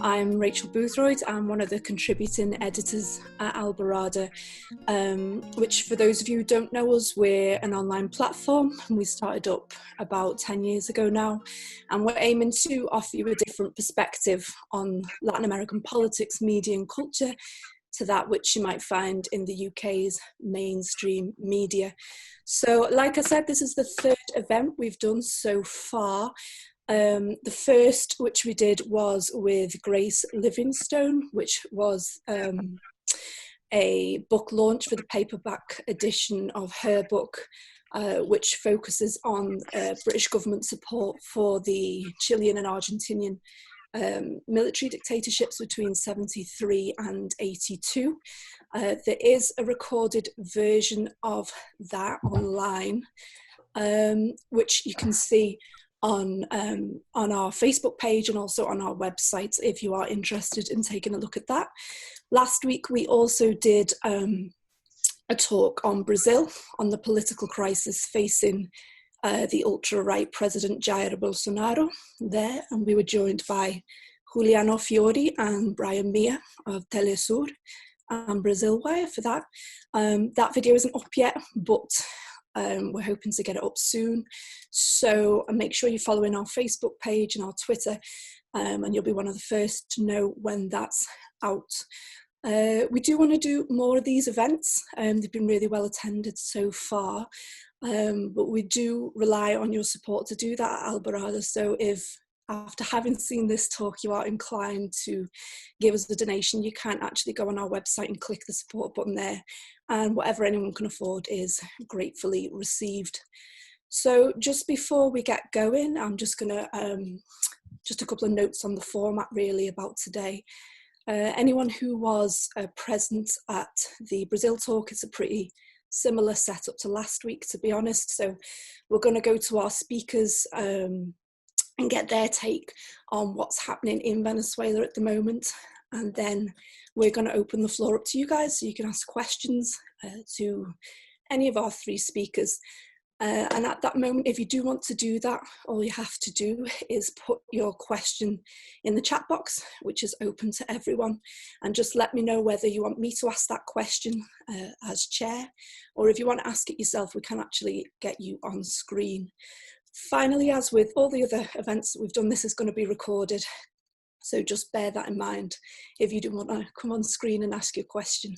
I'm Rachel Boothroyd. I'm one of the contributing editors at Alborada, which for those of you who don't know us, we're an online platform. We started up about 10 years ago now, and we're aiming to offer you a different perspective on Latin American politics, media and culture to that which you might find in the UK's mainstream media. So like I said, this is the third event we've done so far. The first which we did was with Grace Livingstone, which was a book launch for the paperback edition of her book, which focuses on British government support for the Chilean and Argentinian military dictatorships between 73 and 82. There is a recorded version of that online, which you can see on our Facebook page and also on our website if you are interested in taking a look at that. Last week we also did a talk on Brazil, on the political crisis facing the ultra-right President Jair Bolsonaro there, and we were joined by Juliano Fiori and Brian Mia of Telesur and Brazil Wire for that. That video isn't up yet, but we're hoping to get it up soon. So make sure you're following our Facebook page and our Twitter, and you'll be one of the first to know when that's out. We do want to do more of these events. They've been really well attended so far, but we do rely on your support to do that at Alborada. So if after having seen this talk you are inclined to give us a donation, you can actually go on our website and click the support button there, and whatever anyone can afford is gratefully received. So just before we get going, I'm just gonna just a couple of notes on the format really about today. Anyone who was present at the Brazil talk, it's a pretty similar setup to last week, to be honest. So we're going to go to our speakers and get their take on what's happening in Venezuela at the moment, and then we're going to open the floor up to you guys so you can ask questions to any of our three speakers. And at that moment, if you do want to do that, all you have to do is put your question in the chat box, which is open to everyone, and just let me know whether you want me to ask that question as chair, or if you want to ask it yourself, we can actually get you on screen. Finally, as with all the other events that we've done, this is going to be recorded, so just bear that in mind if you do want to come on screen and ask your question.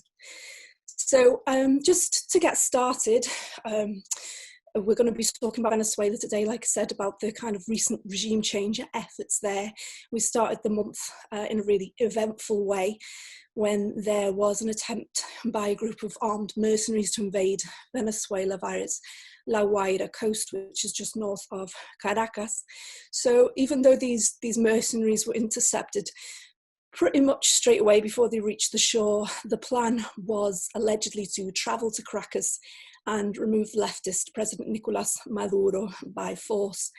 So just to get started, we're going to be talking about Venezuela today, like I said, about the kind of recent regime change efforts there. We started the month in a really eventful way when there was an attempt by a group of armed mercenaries to invade Venezuela via its La Guaira coast, which is just north of Caracas. So even though these mercenaries were intercepted pretty much straight away before they reached the shore, the plan was allegedly to travel to Caracas and remove leftist President Nicolas Maduro by force.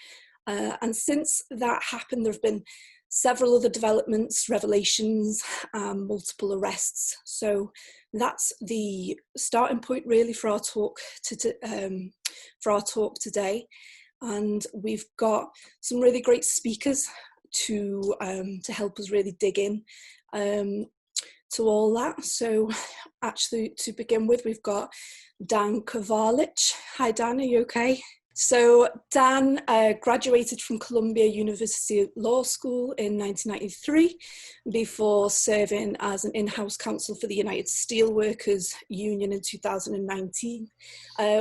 And since that happened, there have been several other developments, revelations, multiple arrests. So that's the starting point really for our talk today. And we've got some really great speakers to help us really dig in to all that. So actually, to begin with, we've got Dan Kovalich. Hi Dan, are you okay? So Dan graduated from Columbia University Law School in 1993 before serving as an in-house counsel for the United Steelworkers Union in 2019.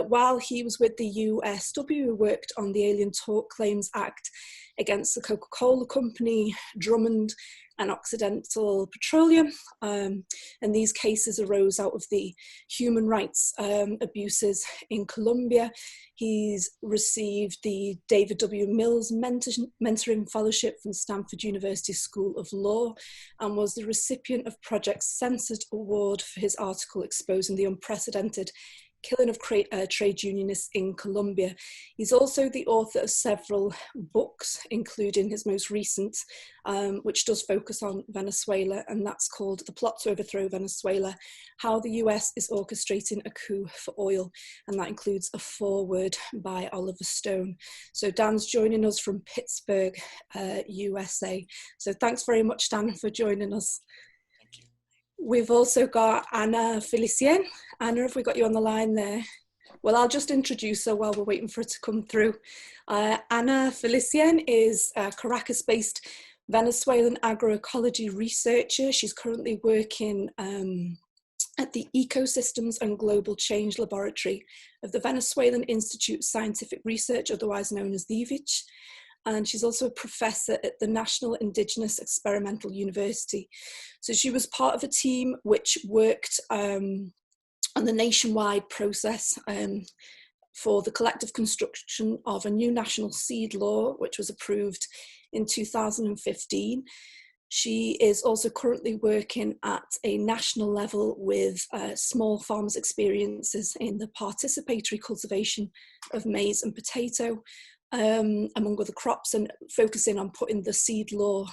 While he was with the USW, he worked on the Alien Tort Claims Act against the Coca-Cola Company, Drummond and Occidental Petroleum, and these cases arose out of the human rights abuses in Colombia. He's received the David W. Mills Mentoring Fellowship from Stanford University School of Law and was the recipient of Project Censored Award for his article exposing the unprecedented killing of trade unionists in Colombia. He's also the author of several books, including his most recent, which does focus on Venezuela, and that's called The Plot to Overthrow Venezuela, How the US is Orchestrating a Coup for Oil, and that includes a foreword by Oliver Stone. So Dan's joining us from Pittsburgh, USA. So thanks very much, Dan, for joining us. We've also got Ana Felicien. Anna, have we got you on the line there? Well, I'll just introduce her while we're waiting for it to come through. Ana Felicien is a Caracas-based Venezuelan agroecology researcher. She's currently working at the Ecosystems and Global Change Laboratory of the Venezuelan Institute of Scientific Research, otherwise known as VIVICH. And she's also a professor at the National Indigenous Experimental University. So she was part of a team which worked on the nationwide process for the collective construction of a new national seed law, which was approved in 2015. She is also currently working at a national level with small farmers' experiences in the participatory cultivation of maize and potato, among other crops, and focusing on putting the seed law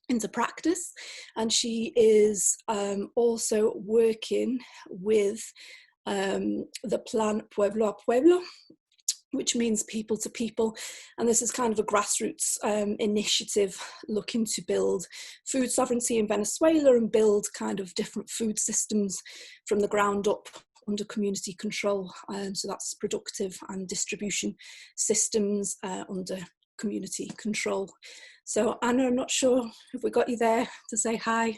into practice. And she is also working with the plan Pueblo a Pueblo, which means people to people. And this is kind of a grassroots initiative looking to build food sovereignty in Venezuela and build kind of different food systems from the ground up under community control. So that's productive and distribution systems under community control. So Anna, I'm not sure if we got you there to say hi.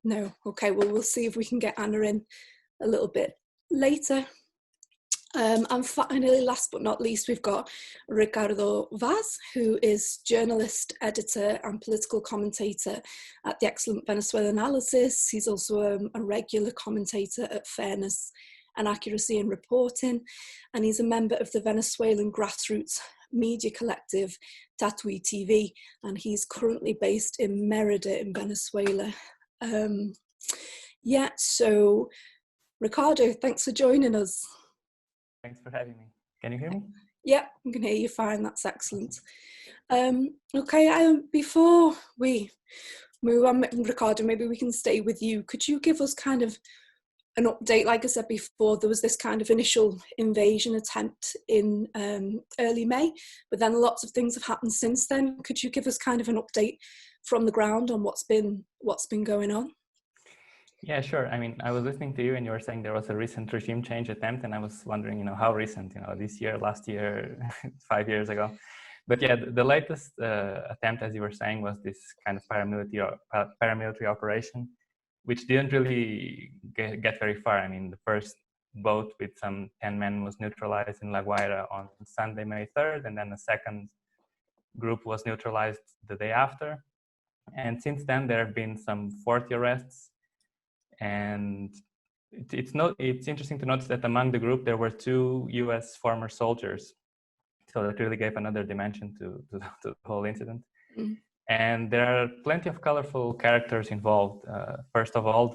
No, okay, well, we'll see if we can get Anna in a little bit later. And finally, last but not least, we've got Ricardo Vaz, who is journalist, editor, and political commentator at the excellent Venezuela Analysis. He's also a regular commentator at Fairness and Accuracy in Reporting, and he's a member of the Venezuelan grassroots media collective Tatuí TV, and he's currently based in Merida in Venezuela. Yeah, so Ricardo, thanks for joining us. Thanks for having me. Can you hear me? Yeah, I can hear you fine. That's excellent. Okay, before we move on, Ricardo, maybe we can stay with you. Could you give us kind of an update? Like I said before, there was this kind of initial invasion attempt in early May, but then lots of things have happened since then. Could you give us kind of an update from the ground on what's been going on? Yeah, sure. I mean, I was listening to you and you were saying there was a recent regime change attempt, and I was wondering, how recent, this year, last year, 5 years ago. But yeah, the latest attempt, as you were saying, was this kind of paramilitary operation, which didn't really get very far. I mean, the first boat with some 10 men was neutralized in La Guaira on Sunday, May 3rd, and then the second group was neutralized the day after. And since then, there have been some 40 arrests. And it's interesting to notice that among the group, there were 2 US former soldiers. So that really gave another dimension to the whole incident. Mm. And there are plenty of colorful characters involved. First of all,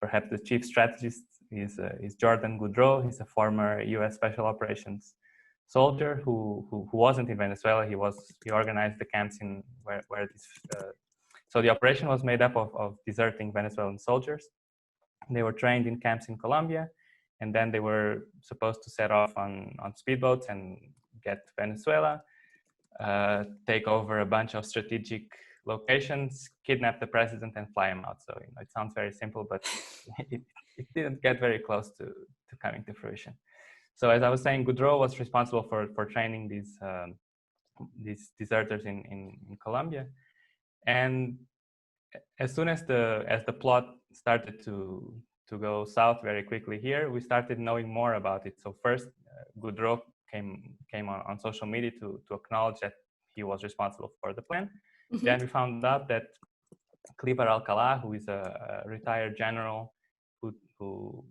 perhaps the chief strategist is Jordan Goudreau. He's a former US Special Operations soldier who wasn't in Venezuela. He organized the camps in where this. So the operation was made up of deserting Venezuelan soldiers. They were trained in camps in Colombia, and then they were supposed to set off on speedboats and get to Venezuela, take over a bunch of strategic locations, kidnap the president, and fly him out. So it sounds very simple, but it didn't get very close to coming to fruition. So as I was saying, Goudreau was responsible for training these deserters in Colombia. And as soon as the plot started to go south very quickly here, we started knowing more about it. So first, Goudreau came on social media to acknowledge that he was responsible for the plan. Mm-hmm. Then we found out that Clipper Alcalá, who is a retired general who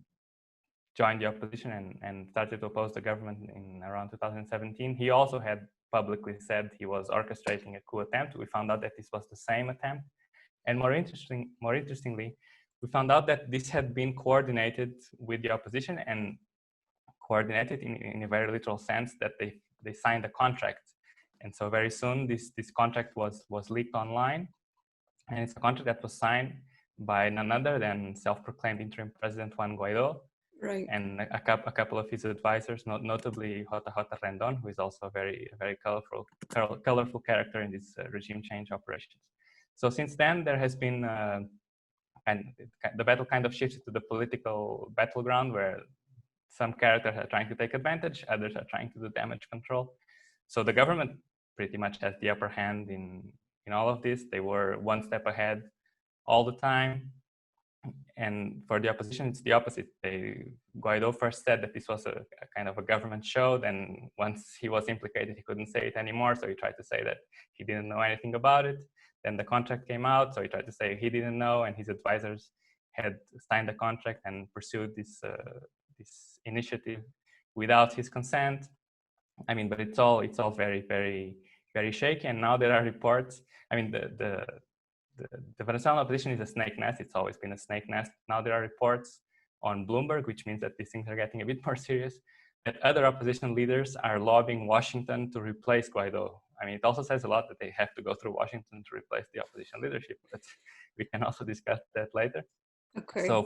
joined the opposition and started to oppose the government in around 2017, he also had publicly said he was orchestrating a coup attempt. We found out that this was the same attempt. And more interestingly, we found out that this had been coordinated with the opposition, and coordinated in a very literal sense, that they signed a contract. And so very soon this contract was leaked online, and it's a contract that was signed by none other than self-proclaimed interim president Juan Guaido, Right. and a couple of his advisors, notably JJ Rendon, who is also a very colorful character in this regime change operations. So since then, there has been, and the battle kind of shifted to the political battleground, where some characters are trying to take advantage, others are trying to do damage control. So the government pretty much has the upper hand in all of this. They were one step ahead all the time. And for the opposition, it's the opposite. Guaido first said that this was a kind of a government show. Then once he was implicated, he couldn't say it anymore. So he tried to say that he didn't know anything about it. Then the contract came out. So he tried to say he didn't know, and his advisors had signed the contract and pursued this initiative without his consent. I mean, but it's all very, very, very shaky. And now there are reports. I mean, the Venezuelan opposition is a snake nest. It's always been a snake nest. Now there are reports on Bloomberg, which means that these things are getting a bit more serious, that other opposition leaders are lobbying Washington to replace Guaido. I mean, it also says a lot that they have to go through Washington to replace the opposition leadership, but we can also discuss that later. Okay. So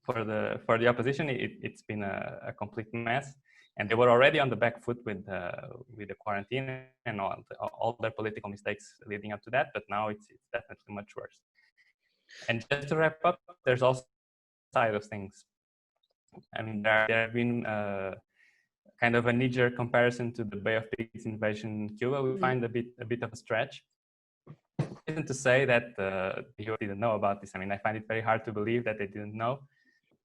for the opposition, it's been a complete mess, and they were already on the back foot with the quarantine and all their political mistakes leading up to that. But now it's definitely much worse. And just to wrap up, there's also side of things. I mean, there have been kind of a knee-jerk comparison to the Bay of Pigs invasion in Cuba. We find a bit of a stretch. Isn't to say that the US didn't know about this. I mean, I find it very hard to believe that they didn't know,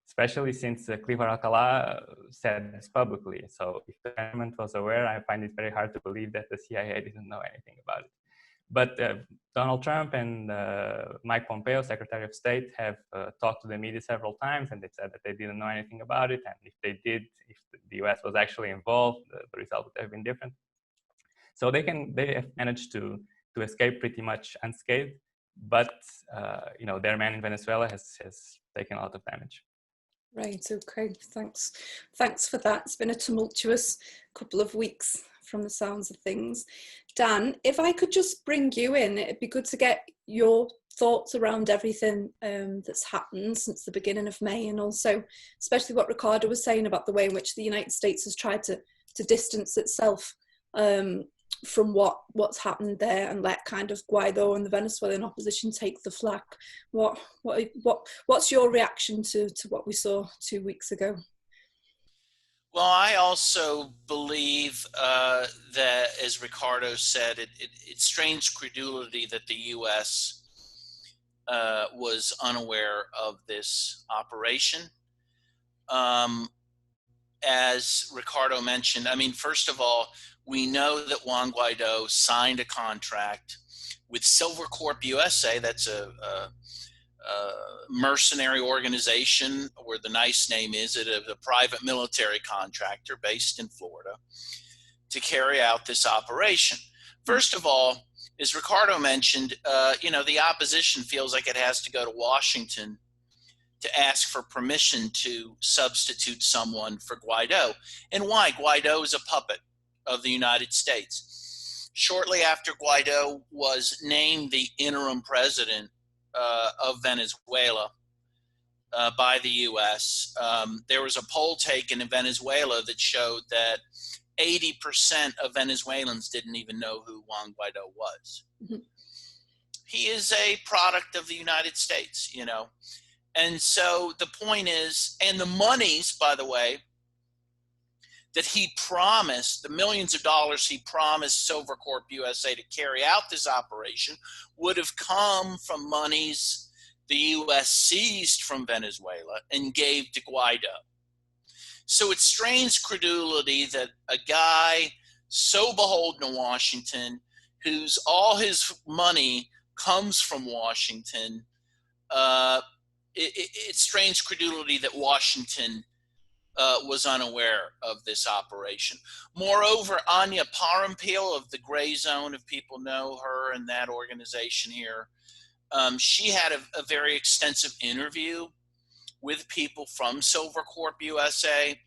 especially since Cliver Alcalá said this publicly. So if the government was aware, I find it very hard to believe that the CIA didn't know anything about it. But Donald Trump and Mike Pompeo, Secretary of State, have talked to the media several times, and they said that they didn't know anything about it. And if they did, if the US was actually involved, the result would have been different. So they have managed to escape pretty much unscathed, but their man in Venezuela has taken a lot of damage. Right, okay, thanks for that. It's been a tumultuous couple of weeks from the sounds of things. Dan, if I could just bring you in, it'd be good to get your thoughts around everything that's happened since the beginning of May, and also especially what Ricardo was saying about the way in which the United States has tried to distance itself from what's happened there, and let kind of Guaido and the Venezuelan opposition take the flak. What's your reaction to what we saw 2 weeks ago? Well, I also believe that, as Ricardo said, it strains credulity that the U.S. Was unaware of this operation. As Ricardo mentioned, I mean, first of all, we know that Juan Guaido signed a contract with Silvercorp USA. That's a mercenary organization, or the nice name is it, a private military contractor based in Florida, to carry out this operation. First of all, as Ricardo mentioned, the opposition feels like it has to go to Washington to ask for permission to substitute someone for Guaido. And why? Guaido is a puppet of the United States. Shortly after Guaido was named the interim president of Venezuela by the U.S., there was a poll taken in Venezuela that showed that 80% of Venezuelans didn't even know who Juan Guaido was. Mm-hmm. He is a product of the United States, And so the point is, and the monies, by the way, that he promised, the millions of dollars he promised Silvercorp USA to carry out this operation, would have come from monies the U.S. seized from Venezuela and gave to Guaido. So it strains credulity that a guy so beholden to Washington, whose all his money comes from Washington, it strains credulity that Washington was unaware of this operation. Moreover, Anya Parampil of the Gray Zone, if people know her and that organization here, She had a very extensive interview with people from Silvercorp USA,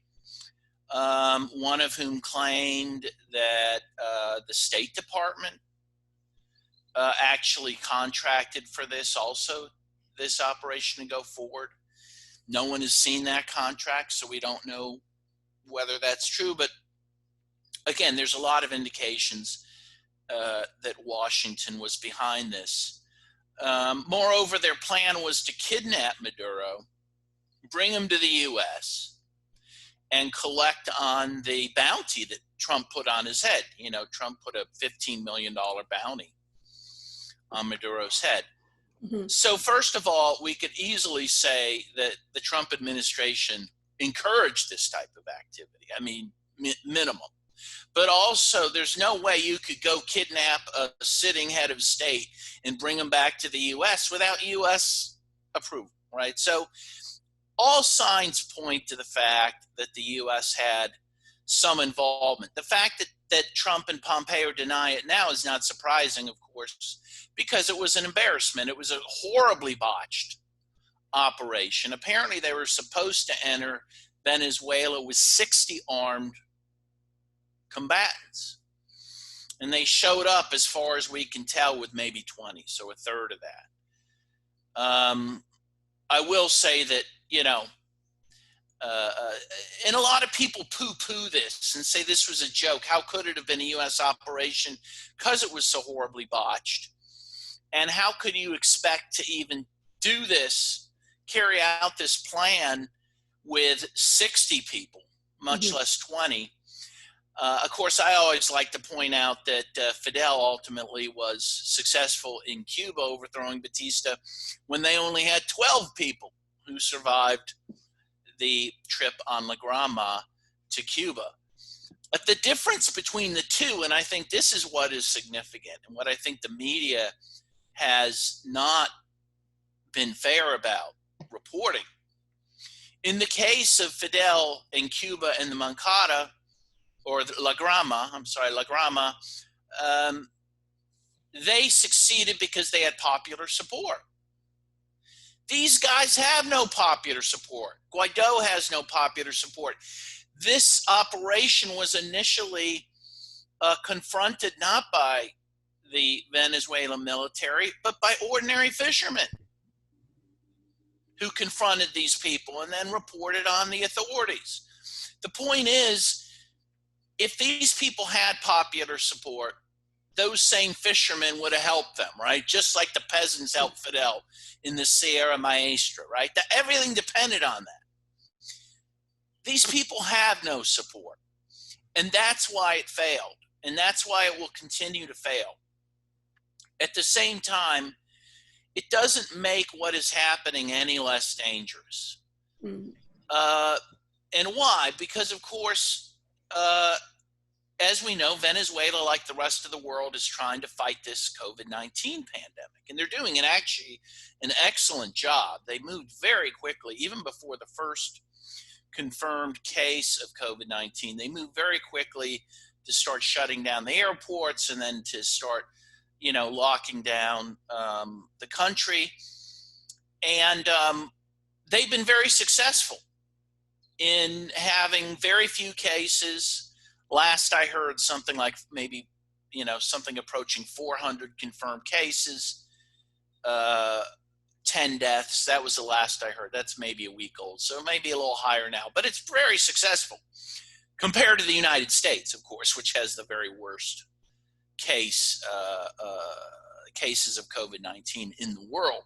one of whom claimed that the State Department actually contracted for this operation to go forward. No one has seen that contract, so we don't know whether that's true. But again, there's a lot of indications that Washington was behind this. Moreover, their plan was to kidnap Maduro, bring him to the U.S., and collect on the bounty that Trump put on his head. You know, Trump put a $15 million bounty on Maduro's head. Mm-hmm. So first of all, we could easily say that the Trump administration encouraged this type of activity. I mean, minimum. But also, there's no way you could go kidnap a sitting head of state and bring him back to the U.S. without U.S. approval, right? So all signs point to the fact that the U.S. had some involvement. The fact that Trump and Pompeo deny it now is not surprising, of course, because it was an embarrassment. It was a horribly botched operation. Apparently, they were supposed to enter Venezuela with 60 armed combatants. And they showed up, as far as we can tell, with maybe 20, so a third of that. I will say that, you know, and a lot of people poo-poo this and say this was a joke. How could it have been a U.S. operation? Because it was so horribly botched. And how could you expect to even do this, carry out this plan with 60 people, much less 20? Of course, I always like to point out that Fidel ultimately was successful in Cuba, overthrowing Batista, when they only had 12 people who survived the trip on La Grama to Cuba. But the difference between the two, and I think this is what is significant, and what I think the media has not been fair about reporting. In the case of Fidel in Cuba and the Moncada, or La Grama, they succeeded because they had popular support. These guys have no popular support. Guaido has no popular support. This operation was initially confronted not by the Venezuelan military, but by ordinary fishermen who confronted these people and then reported on the authorities. The point is, if these people had popular support, those same fishermen would have helped them, right? Just like the peasants helped Fidel in the Sierra Maestra, right? Everything depended on that. These people have no support. And that's why it failed. And that's why it will continue to fail. At the same time, it doesn't make what is happening any less dangerous. And why? Because, of course, as we know, Venezuela, like the rest of the world, is trying to fight this COVID-19 pandemic. And they're doing actually an excellent job. They moved very quickly, even before the first confirmed case of COVID-19. They moved very quickly to start shutting down the airports and then to start, you know, locking down the country. And they've been very successful in having very few cases. Last I heard, something like maybe, you know, something approaching 400 confirmed cases, 10 deaths. That was the last I heard. That's maybe a week old, so it may be a little higher now, but it's very successful compared to the United States, of course, which has the very worst cases of COVID-19 in the world.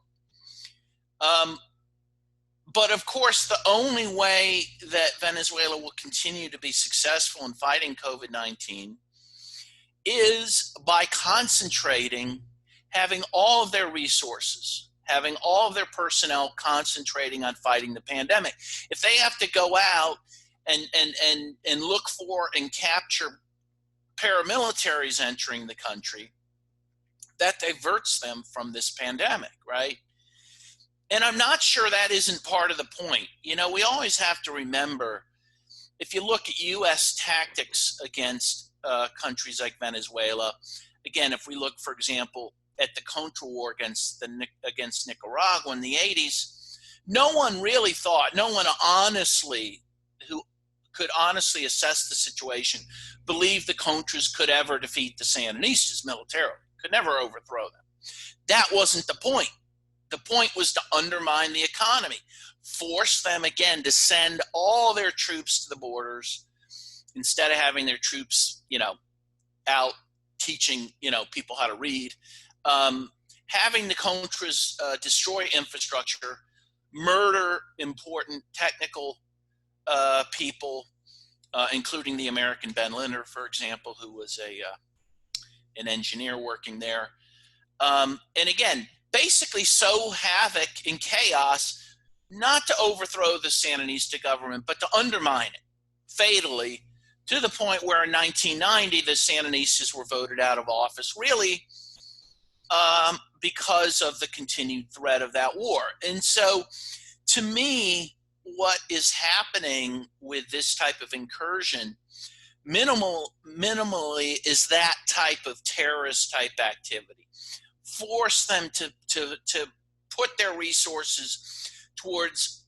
But of course, the only way that Venezuela will continue to be successful in fighting COVID-19 is by concentrating, having all of their resources, having all of their personnel concentrating on fighting the pandemic. If they have to go out and look for and capture paramilitaries entering the country, that diverts them from this pandemic, right? And I'm not sure that isn't part of the point. You know, we always have to remember, if you look at U.S. tactics against countries like Venezuela, again, if we look, for example, at the Contra War against Nicaragua in the 80s, no one really thought, no one honestly, who could honestly assess the situation, believed the Contras could ever defeat the Sandinistas militarily, could never overthrow them. That wasn't the point. The point was to undermine the economy, force them again to send all their troops to the borders instead of having their troops, out teaching, people how to read, having the Contras destroy infrastructure, murder important technical people, including the American Ben Linder, for example, who was an engineer working there. And again, basically sow havoc and chaos, not to overthrow the Sandinista government, but to undermine it fatally, to the point where in 1990, the Sandinistas were voted out of office, really because of the continued threat of that war. And so, to me, what is happening with this type of incursion, minimally, is that type of terrorist type activity. Force them to put their resources towards,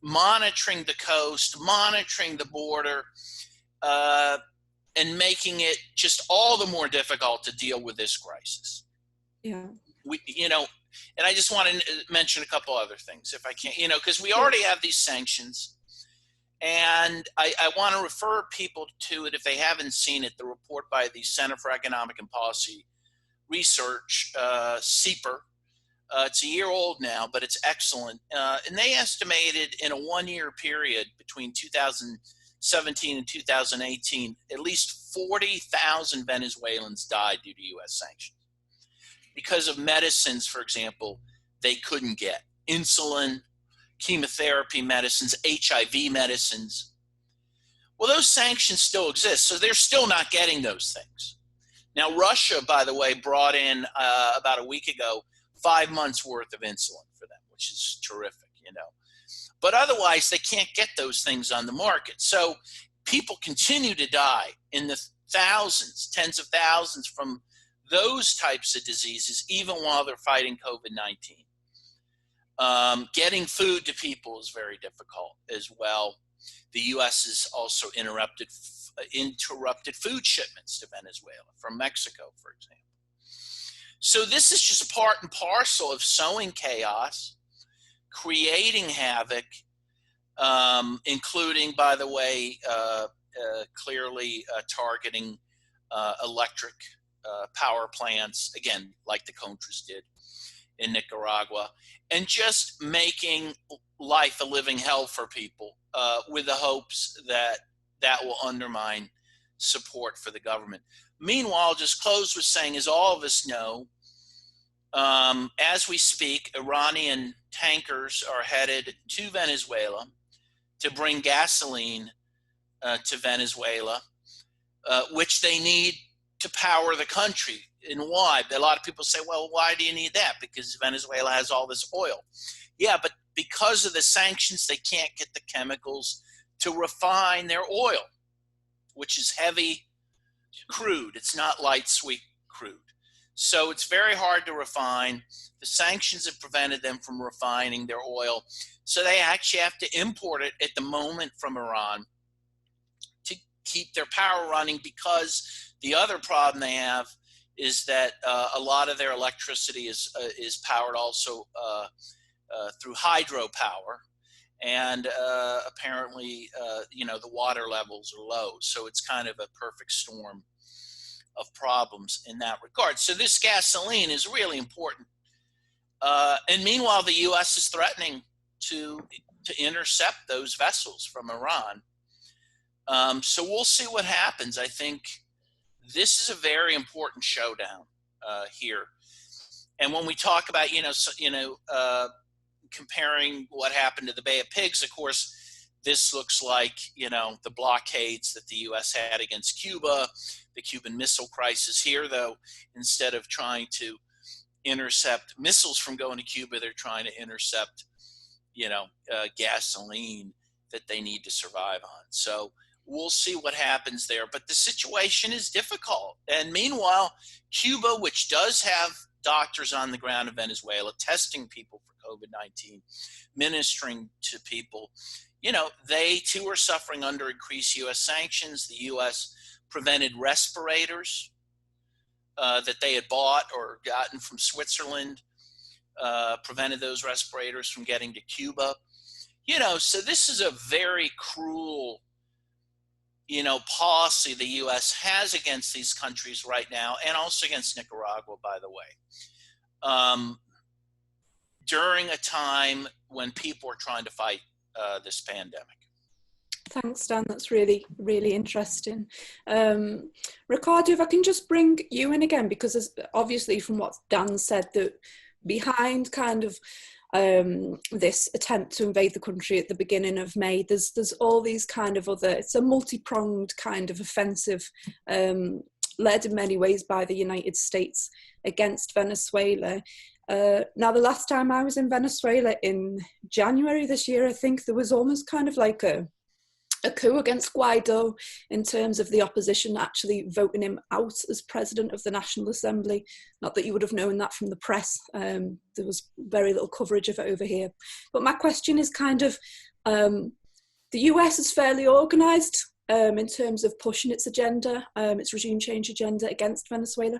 monitoring the coast, monitoring the border, and making it just all the more difficult to deal with this crisis. Yeah. And I just want to mention a couple other things, if I can, because we already have these sanctions. And I want to refer people to it, if they haven't seen it, the report by the Center for Economic and Policy Research, CEPR. It's a year old now, but it's excellent. And they estimated in a 1-year period between 2017 and 2018, at least 40,000 Venezuelans died due to U.S. sanctions because of medicines, for example, they couldn't get. Insulin, chemotherapy medicines, HIV medicines. Well, those sanctions still exist, so they're still not getting those things. Now, Russia, by the way, brought in about a week ago 5 months worth of insulin for them, which is terrific, But otherwise, they can't get those things on the market. So people continue to die in the thousands, tens of thousands from those types of diseases, even while they're fighting COVID-19. Getting food to people is very difficult as well. The U.S. has also interrupted food shipments to Venezuela from Mexico, for example. So this is just part and parcel of sowing chaos, creating havoc, including, by the way, clearly targeting electric power plants, again, like the Contras did in Nicaragua, and just making life a living hell for people with the hopes that that will undermine support for the government. Meanwhile, just close with saying, as all of us know, as we speak, Iranian tankers are headed to Venezuela to bring gasoline to Venezuela, which they need to power the country. And why? A lot of people say, well, why do you need that? Because Venezuela has all this oil. Yeah, but because of the sanctions, they can't get the chemicals to refine their oil, which is heavy crude. It's not light, sweet crude. So it's very hard to refine. The sanctions have prevented them from refining their oil. So they actually have to import it at the moment from Iran to keep their power running, because the other problem they have is that a lot of their electricity is powered also through hydropower. And apparently, the water levels are low. So it's kind of a perfect storm of problems in that regard. So this gasoline is really important. And meanwhile, the U.S. is threatening to intercept those vessels from Iran. So we'll see what happens. I think this is a very important showdown here. And when we talk about, comparing what happened to the Bay of Pigs, of course, this looks like, the blockades that the U.S. had against Cuba, the Cuban Missile Crisis here, though, instead of trying to intercept missiles from going to Cuba, they're trying to intercept, gasoline that they need to survive on. So we'll see what happens there. But the situation is difficult. And meanwhile, Cuba, which does have doctors on the ground in Venezuela testing people for COVID-19, ministering to people, you know, they too are suffering under increased U.S. sanctions. The U.S. prevented respirators that they had bought or gotten from Switzerland, prevented those respirators from getting to Cuba. You know, so this is a very cruel, you know, policy the U.S. has against these countries right now, and also against Nicaragua, by the way, during a time when people are trying to fight this pandemic. Thanks, Dan. That's really, really interesting. Ricardo, if I can just bring you in again, because obviously from what Dan said, that behind kind of this attempt to invade the country at the beginning of May, there's all these kind of other, it's a multi-pronged kind of offensive led in many ways by the United States against Venezuela. Now, the last time I was in Venezuela in January this year, I think there was almost kind of like a coup against Guaido in terms of the opposition actually voting him out as president of the National Assembly. Not that you would have known that from the press. There was very little coverage of it over here. But my question is kind of, the US is fairly organised in terms of pushing its agenda, its regime change agenda against Venezuela.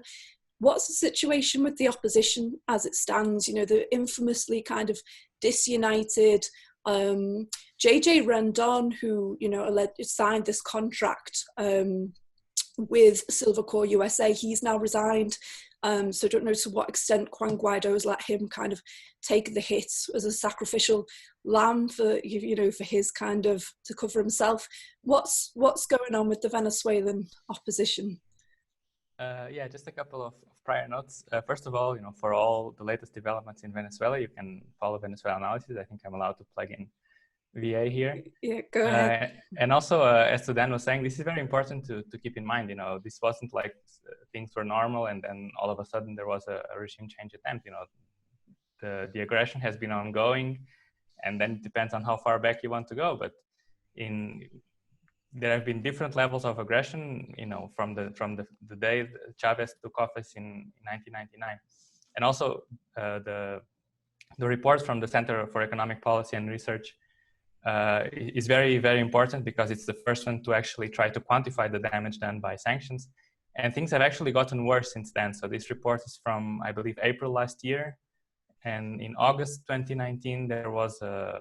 What's the situation with the opposition as it stands? You know, the infamously kind of disunited JJ Rendon, who, you know, signed this contract with Silvercore USA, he's now resigned. So I don't know to what extent Juan Guaido has let him kind of take the hit as a sacrificial lamb for, you know, for his kind of, to cover himself. What's going on with the Venezuelan opposition? Yeah, just a couple of prior notes. First of all, you know, for all the latest developments in Venezuela, you can follow Venezuela Analysis. I think I'm allowed to plug in VA here. Yeah, go ahead. And also, as Dan was saying, this is very important to keep in mind. You know, this wasn't like things were normal and then all of a sudden there was a regime change attempt. You know, the aggression has been ongoing, and then it depends on how far back you want to go. But there have been different levels of aggression, you know, from the day Chavez took office in 1999. And also the reports from the Center for Economic Policy and Research is very, very important because it's the first one to actually try to quantify the damage done by sanctions. And things have actually gotten worse since then. So this report is from, I believe, April last year. And in August 2019, there was an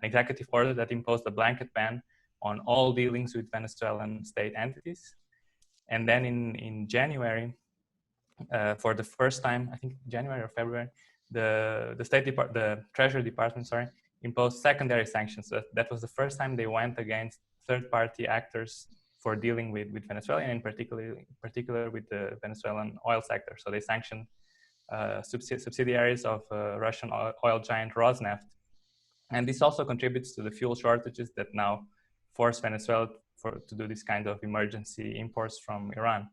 executive order that imposed a blanket ban on all dealings with Venezuelan state entities. And then in January, for the first time, I think January or February, the Treasury Department, imposed secondary sanctions. That was the first time they went against third-party actors for dealing with Venezuela, and in particular with the Venezuelan oil sector. So they sanctioned subsidiaries of Russian oil giant Rosneft. And this also contributes to the fuel shortages that now force Venezuela to do this kind of emergency imports from Iran.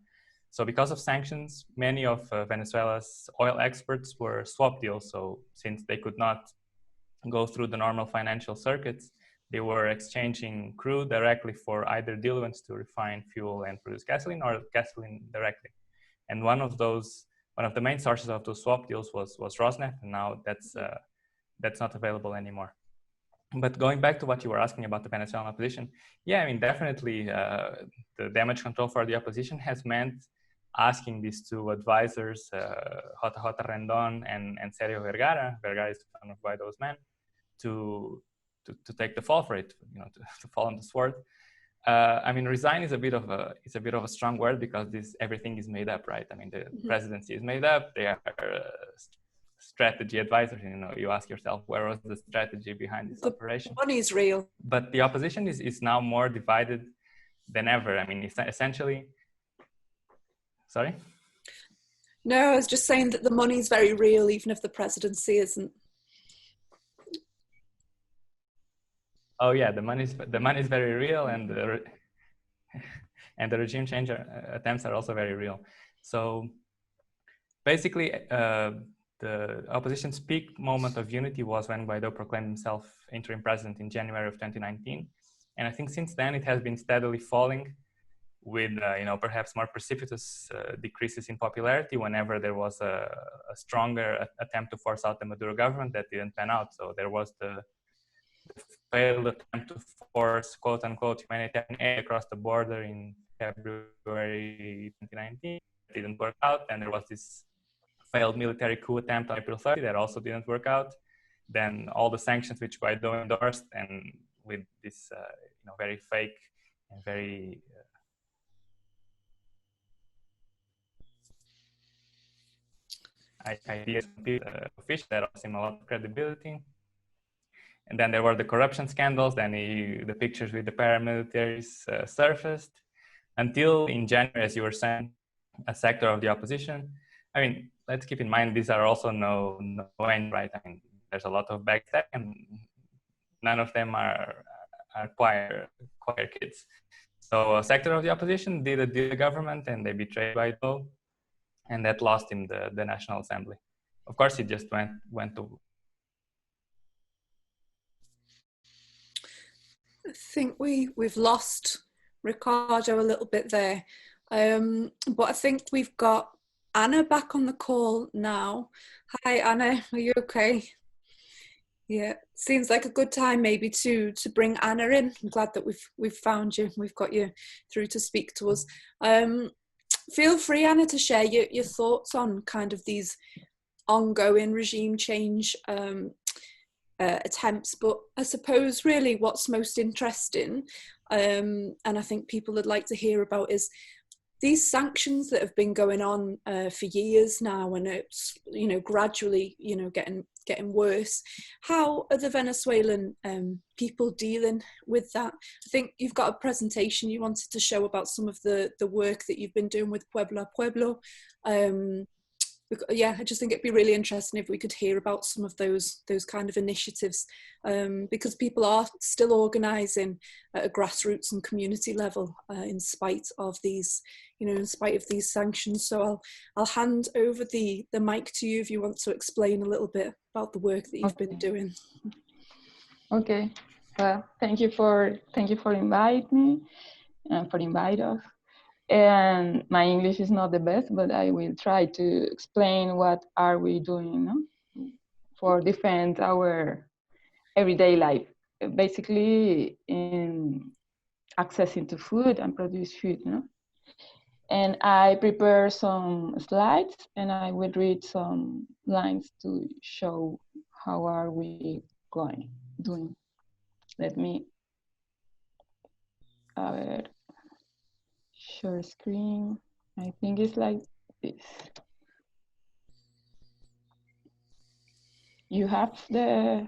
So because of sanctions, many of Venezuela's oil exports were swap deals. So since they could not go through the normal financial circuits, they were exchanging crude directly for either diluents to refine fuel and produce gasoline, or gasoline directly. And one of the main sources of those swap deals was Rosneft, and now that's not available anymore. But going back to what you were asking about the Venezuelan opposition, yeah, I mean, definitely the damage control for the opposition has meant asking these two advisors, JJ Rendon and Sergio Vergara. Vergara is one of Guaido's men, to take the fall for it, you know, to fall on the sword. I mean, resign is a bit of a strong word because everything is made up, right? I mean, the presidency is made up. They are strategy advisors. You know, you ask yourself, where was the strategy behind this operation? Money is real. But the opposition is now more divided than ever. I mean, essentially. Sorry? No, I was just saying that the money is very real, even if the presidency isn't. Oh yeah, the money is very real, and the regime change attempts are also very real. So basically, the opposition's peak moment of unity was when Guaido proclaimed himself interim president in January of 2019. And I think since then it has been steadily falling, with perhaps more precipitous decreases in popularity whenever there was a stronger attempt to force out the Maduro government that didn't pan out. So there was the failed attempt to force quote unquote humanitarian aid across the border in February 2019. It didn't work out. And there was this failed military coup attempt on April 30 that also didn't work out. Then all the sanctions which Guaido endorsed, and with this very fake and very ideas official that lost him a lot of credibility. And then there were the corruption scandals. Then the pictures with the paramilitaries surfaced, until in January, as you were saying, a sector of the opposition. I mean, let's keep in mind these are also no end, right? I mean, there's a lot of backstabbing, and none of them are choir kids. So a sector of the opposition did a deal with the government, and they betrayed Guaido, and that lost him the National Assembly. Of course, he just went to. I think we've lost Ricardo a little bit there, but I think we've got Anna back on the call now. Hi Anna, are you okay? Yeah, seems like a good time maybe to bring Anna in. I'm glad that we've found you. We've got you through to speak to us. Feel free, Anna, to share your thoughts on kind of these ongoing regime change attempts, but I suppose really what's most interesting, and I think people would like to hear about, is these sanctions that have been going on for years now, and it's gradually getting worse. How are the Venezuelan people dealing with that? I think you've got a presentation you wanted to show about some of the work that you've been doing with Pueblo a Pueblo. Yeah, I just think it'd be really interesting if we could hear about some of those kind of initiatives, because people are still organising at a grassroots and community level in spite of these, sanctions. So I'll hand over the mic to you if you want to explain a little bit about the work that you've been doing. Okay. Well, thank you for inviting me and for inviting us. And my English is not the best, but I will try to explain what are we doing for defend our everyday life, basically in accessing to food and produce food. And I prepare some slides, and I will read some lines to show how are we doing. Let me share screen. I think it's like this. You have the.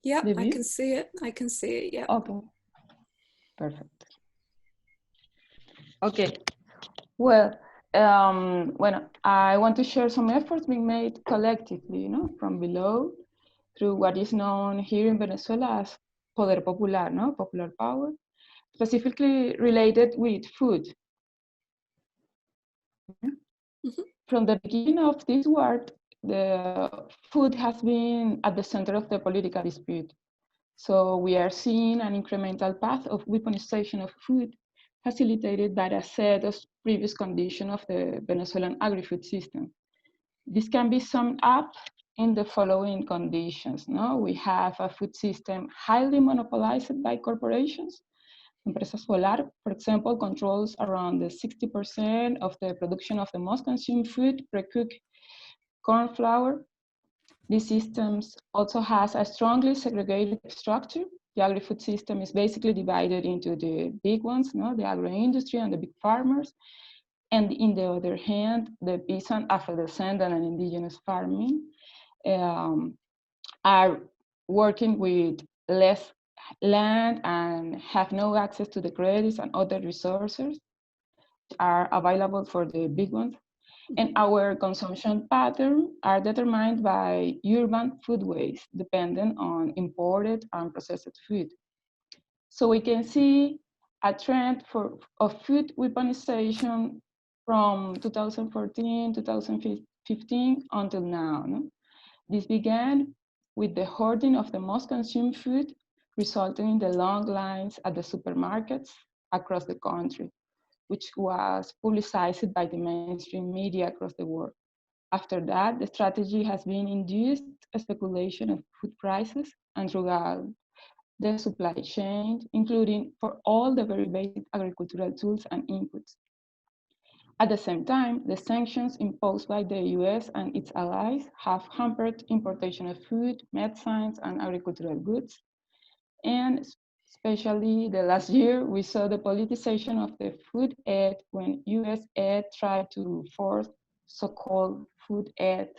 Yeah, I can see it. I can see it. Yeah. Okay. Perfect. Okay. Well, when I want to share some efforts being made collectively, from below, through what is known here in Venezuela as poder popular, popular power, specifically related with food. Mm-hmm. From the beginning of this work, the food has been at the center of the political dispute. So we are seeing an incremental path of weaponization of food, facilitated by a set of previous conditions of the Venezuelan agri-food system. This can be summed up in the following conditions. We have a food system highly monopolized by corporations. Empresa Solar, for example, controls around the 60% of the production of the most consumed food, pre-cooked corn flour. These systems also has a strongly segregated structure. The agri-food system is basically divided into the big ones, the agro-industry and the big farmers. And in the other hand, the peasant, Afro-descendant and indigenous farming are working with less land and have no access to the credits and other resources are available for the big ones. And our consumption patterns are determined by urban food waste, dependent on imported and processed food. So we can see a trend of food weaponization from 2014, 2015 until now. This began with the hoarding of the most consumed food resulting in the long lines at the supermarkets across the country, which was publicized by the mainstream media across the world. After that, the strategy has been induced speculation of food prices and throughout the supply chain, including for all the very basic agricultural tools and inputs. At the same time, the sanctions imposed by the US and its allies have hampered importation of food, medicines, and agricultural goods. And especially the last year, we saw the politicization of the food aid when US aid tried to force so-called food aid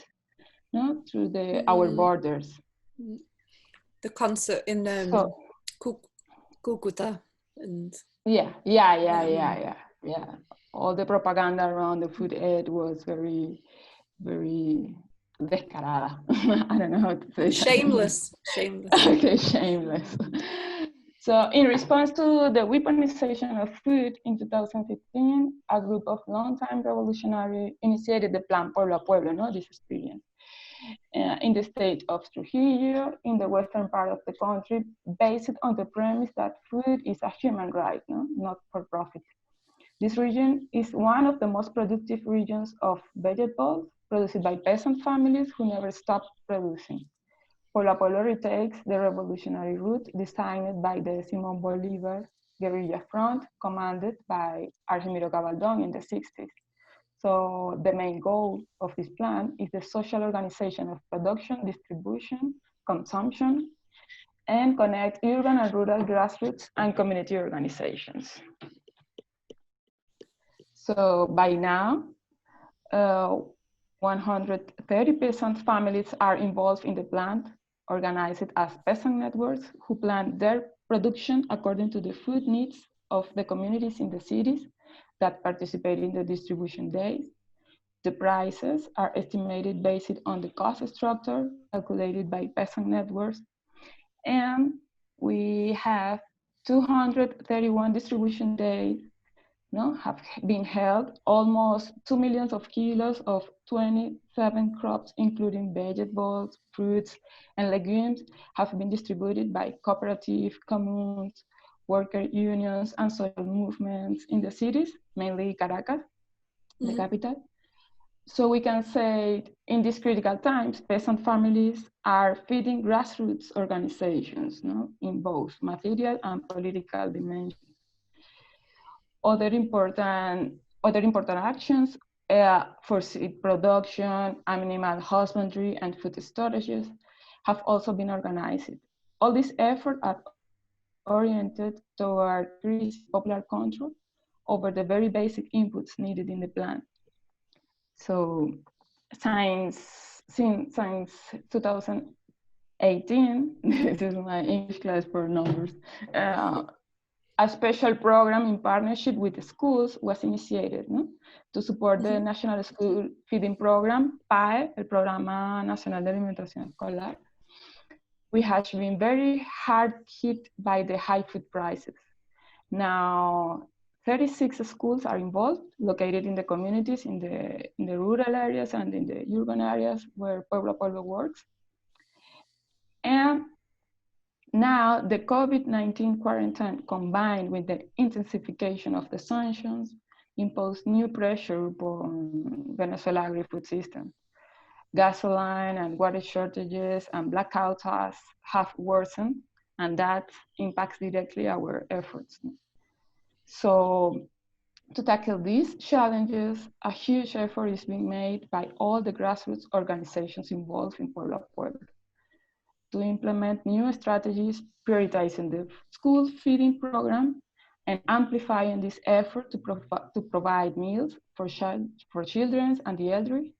through our borders. The concert in Cucuta and yeah. All the propaganda around the food aid was very, very descarada. I don't know how to say shameless. Okay, shameless. So in response to the weaponization of food in 2015, a group of longtime revolutionaries initiated the Plan Pueblo a Pueblo, this experience, in the state of Trujillo, in the western part of the country, based on the premise that food is a human right, not for profit. This region is one of the most productive regions of vegetables produced by peasant families who never stopped producing. Pueblo a Pueblo retakes the revolutionary route designed by the Simón Bolívar guerrilla front commanded by Argemiro Gabaldón in the 60s. So the main goal of this plan is the social organization of production, distribution, consumption, and connect urban and rural grassroots and community organizations. So by now, 130 peasant families are involved in the plan, organized as peasant networks who plan their production according to the food needs of the communities in the cities that participate in the distribution days. The prices are estimated based on the cost structure calculated by peasant networks. And we have 231 distribution days have been held. Almost 2 million kilos of 27 crops, including vegetables, fruits, and legumes, have been distributed by cooperative, communes, worker unions, and social movements in the cities, mainly Caracas, the capital. So we can say in these critical times, peasant families are feeding grassroots organizations in both material and political dimensions. Other important actions for seed production, animal husbandry, and food storages have also been organized. All these efforts are oriented toward increasing popular control over the very basic inputs needed in the plant. So since 2018, this is my English class for numbers, a special program in partnership with the schools was initiated to support the National School Feeding Program, PAE, el Programa Nacional de Alimentación Escolar. We have been very hard hit by the high food prices. Now, 36 schools are involved, located in the communities, in the rural areas and in the urban areas where Pueblo a Pueblo works. And now, the COVID-19 quarantine combined with the intensification of the sanctions imposed new pressure upon Venezuela agri-food system. Gasoline and water shortages and blackouts have worsened, and that impacts directly our efforts. So to tackle these challenges, a huge effort is being made by all the grassroots organizations involved in Pueblo a Pueblo to implement new strategies, prioritizing the school feeding program and amplifying this effort to provide meals for children and the elderly.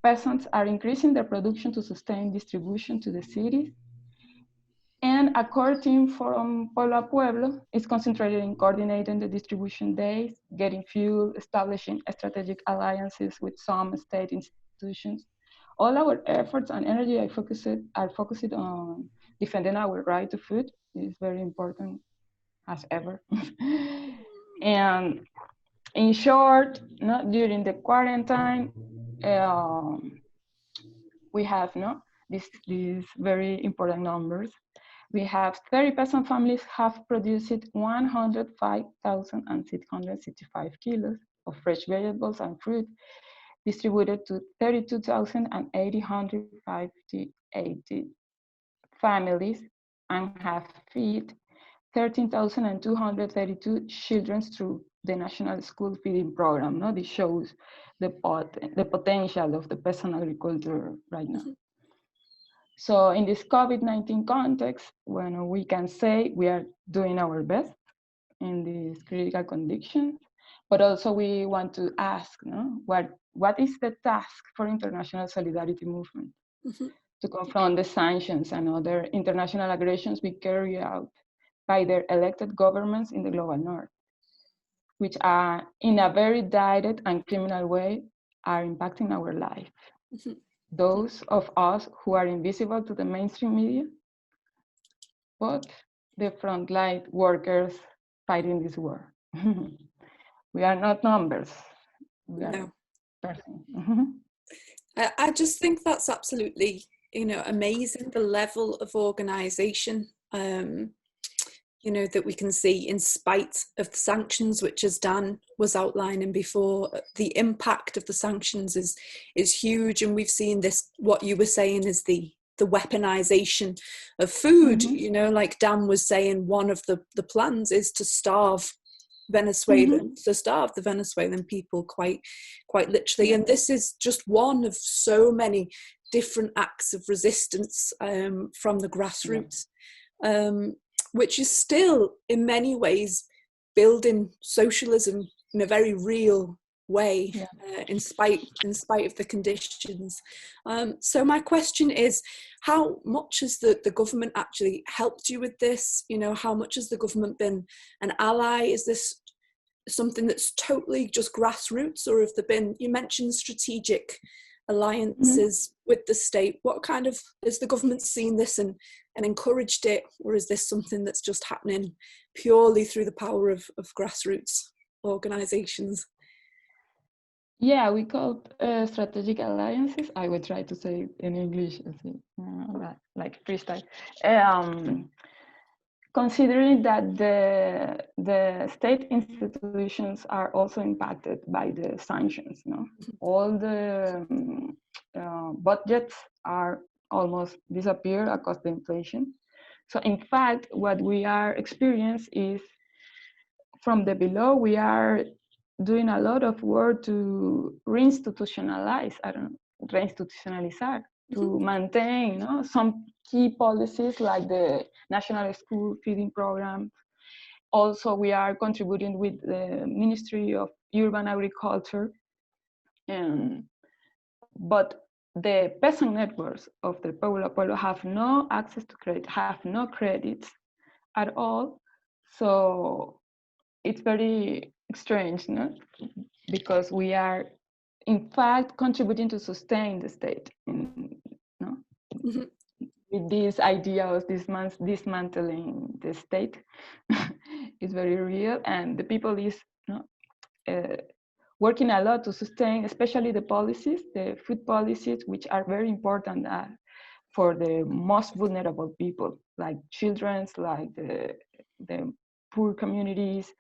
Peasants are increasing their production to sustain distribution to the cities. And a core team from Pueblo a Pueblo is concentrated in coordinating the distribution days, getting fuel, establishing strategic alliances with some state institutions. All our efforts and energy are focused on defending our right to food. It is very important as ever. And in short, during the quarantine, we have these very important numbers. We have 30% families have produced 105,665 kilos of fresh vegetables and fruit, distributed to 32,858 families, and have fed 13,232 children through the National School Feeding Program. No? This shows the potential of the peasant agriculture right now. So in this COVID-19 context, when we can say we are doing our best in these critical conditions, but also we want to ask, no? What is the task for international solidarity movement to confront the sanctions and other international aggressions we carry out by their elected governments in the global north, which are in a very direct and criminal way are impacting our life. Those of us who are invisible to the mainstream media, but the frontline workers fighting this war. We are not numbers. We are persons. I just think that's absolutely, amazing, the level of organization, that we can see in spite of the sanctions, which, as Dan was outlining before, the impact of the sanctions is huge. And we've seen this, what you were saying is the weaponization of food, like Dan was saying, one of the plans is to starve to starve the Venezuelan people quite literally. And this is just one of so many different acts of resistance from the grassroots, which is still in many ways building socialism in a very real way, in spite of the conditions. So my question is, how much has the government actually helped you with this? How much has the government been an ally? Is this something that's totally just grassroots, or have there been, you mentioned strategic alliances with the state? What kind of, has the government seen this and encouraged it, or is this something that's just happening purely through the power of grassroots organizations? Yeah, we call strategic alliances. I would try to say it in English, like freestyle. Considering that the state institutions are also impacted by the sanctions, all the budgets are almost disappear across the inflation. So in fact, what we are experiencing is from the below, we are doing a lot of work to reinstitutionalize, to maintain some key policies like the National School Feeding Program. Also, we are contributing with the Ministry of Urban Agriculture. But the peasant networks of the Pueblo have no access to credit, have no credits at all. So it's very strange, because we are in fact contributing to sustain the state, with this idea of dismantling the state. Is very real, and the people is working a lot to sustain, especially the policies, the food policies, which are very important for the most vulnerable people, like children, like the poor communities,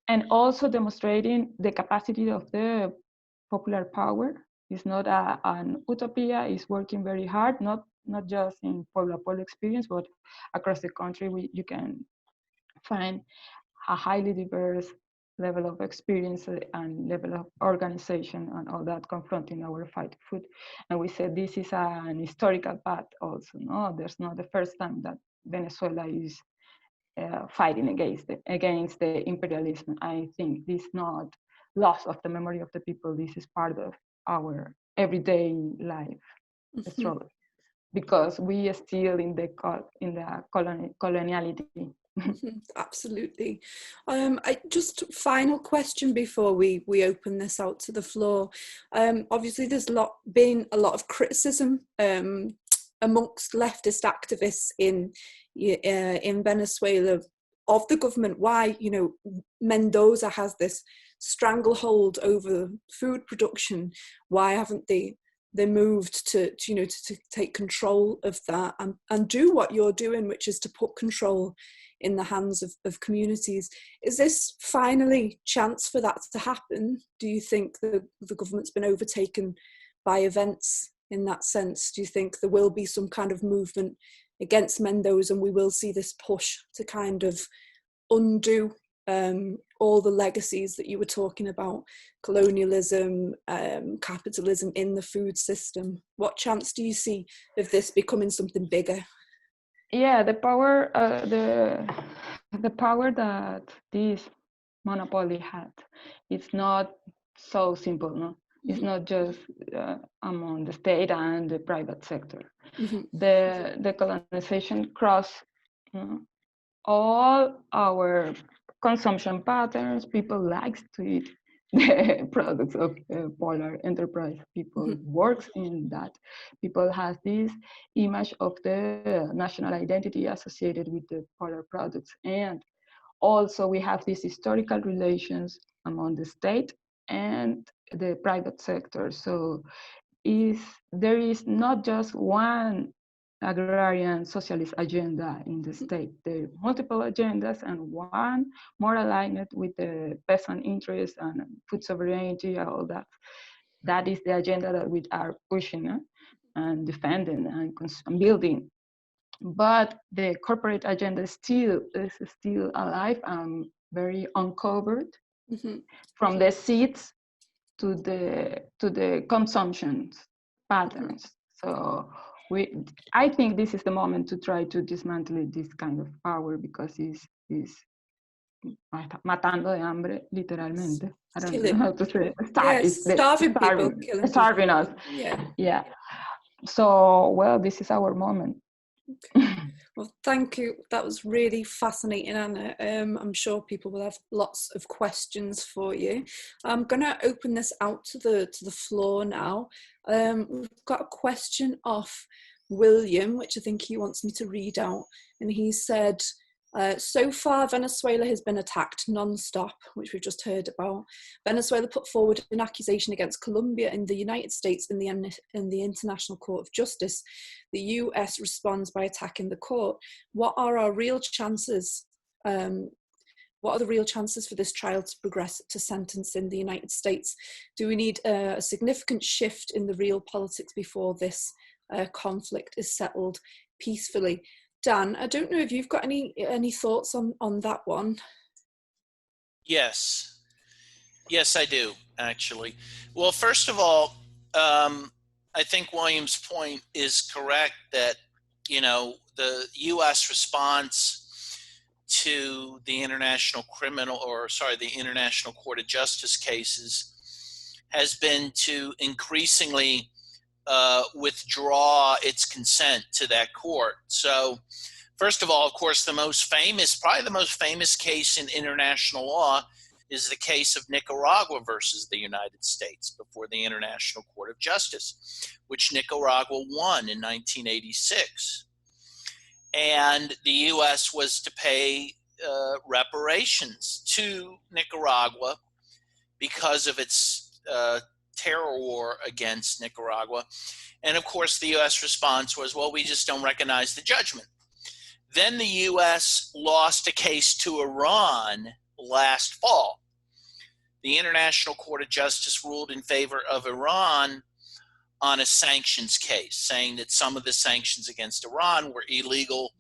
and also demonstrating the capacity of the popular power. It's not an utopia. It's working very hard, not just in Pueblo experience, but across the country. You can find a highly diverse level of experience and level of organization and all that confronting our fight for food. And we said this is an historical path also. There's not the first time that Venezuela is fighting against the imperialism. I think this is not loss of the memory of the people. This is part of our everyday life struggle, because we are still in the coloniality. Absolutely. Just final question before we open this out to the floor. Obviously, there's been a lot of criticism amongst leftist activists in Venezuela of the government. Why, Mendoza has this stranglehold over food production. Why haven't they they moved to take control of that and do what you're doing, which is to put control in the hands of communities. Is this finally chance for that to happen? Do you think the government's been overtaken by events in that sense? Do you think there will be some kind of movement against Mendoza and we will see this push to kind of undo all the legacies that you were talking about, colonialism, capitalism in the food system? What chance do you see of this becoming something bigger? Yeah, the power that this monopoly had, it's not so simple, no? It's not just among the state and the private sector. Mm-hmm. The colonization crossed all our consumption patterns. People like to eat the products of Polar Enterprise. People mm-hmm. works in that. People has this image of the national identity associated with the Polar products. And also we have these historical relations among the state and the private sector. So there is not just one agrarian socialist agenda in the state. There are multiple agendas and one more aligned with the peasant interests and food sovereignty and all that. That is the agenda that we are pushing and defending and building. But the corporate agenda is still alive and very uncovered mm-hmm. from the seeds to the consumption patterns. So I think this is the moment to try to dismantle this kind of power, because it's matando de hambre, literalmente. I don't know how to say it. Starving us. Yeah. So, well, this is our moment. Okay. Well, thank you. That was really fascinating, Anna. I'm sure people will have lots of questions for you. I'm going to open this out to the floor now. We've got a question off William, which I think he wants me to read out. And he said, so far, Venezuela has been attacked non-stop, which we've just heard about. Venezuela put forward an accusation against Colombia in the United States in the International Court of Justice. The US responds by attacking the court. What are our real chances? What are the real chances for this trial to progress to sentence in the United States? Do we need a significant shift in the real politics before this conflict is settled peacefully? Dan, I don't know if you've got any thoughts on that one. Yes, I do, actually. Well, first of all, I think William's point is correct that, the U.S. response to the International Court of Justice cases has been to increasingly withdraw its consent to that court. So, first of all, of course, probably the most famous case in international law is the case of Nicaragua versus the United States before the International Court of Justice, which Nicaragua won in 1986. And the U.S. was to pay reparations to Nicaragua because of its terror war against Nicaragua. And of course, the U.S. response was, well, we just don't recognize the judgment. Then the U.S. lost a case to Iran last fall. The International Court of Justice ruled in favor of Iran on a sanctions case, saying that some of the sanctions against Iran were illegal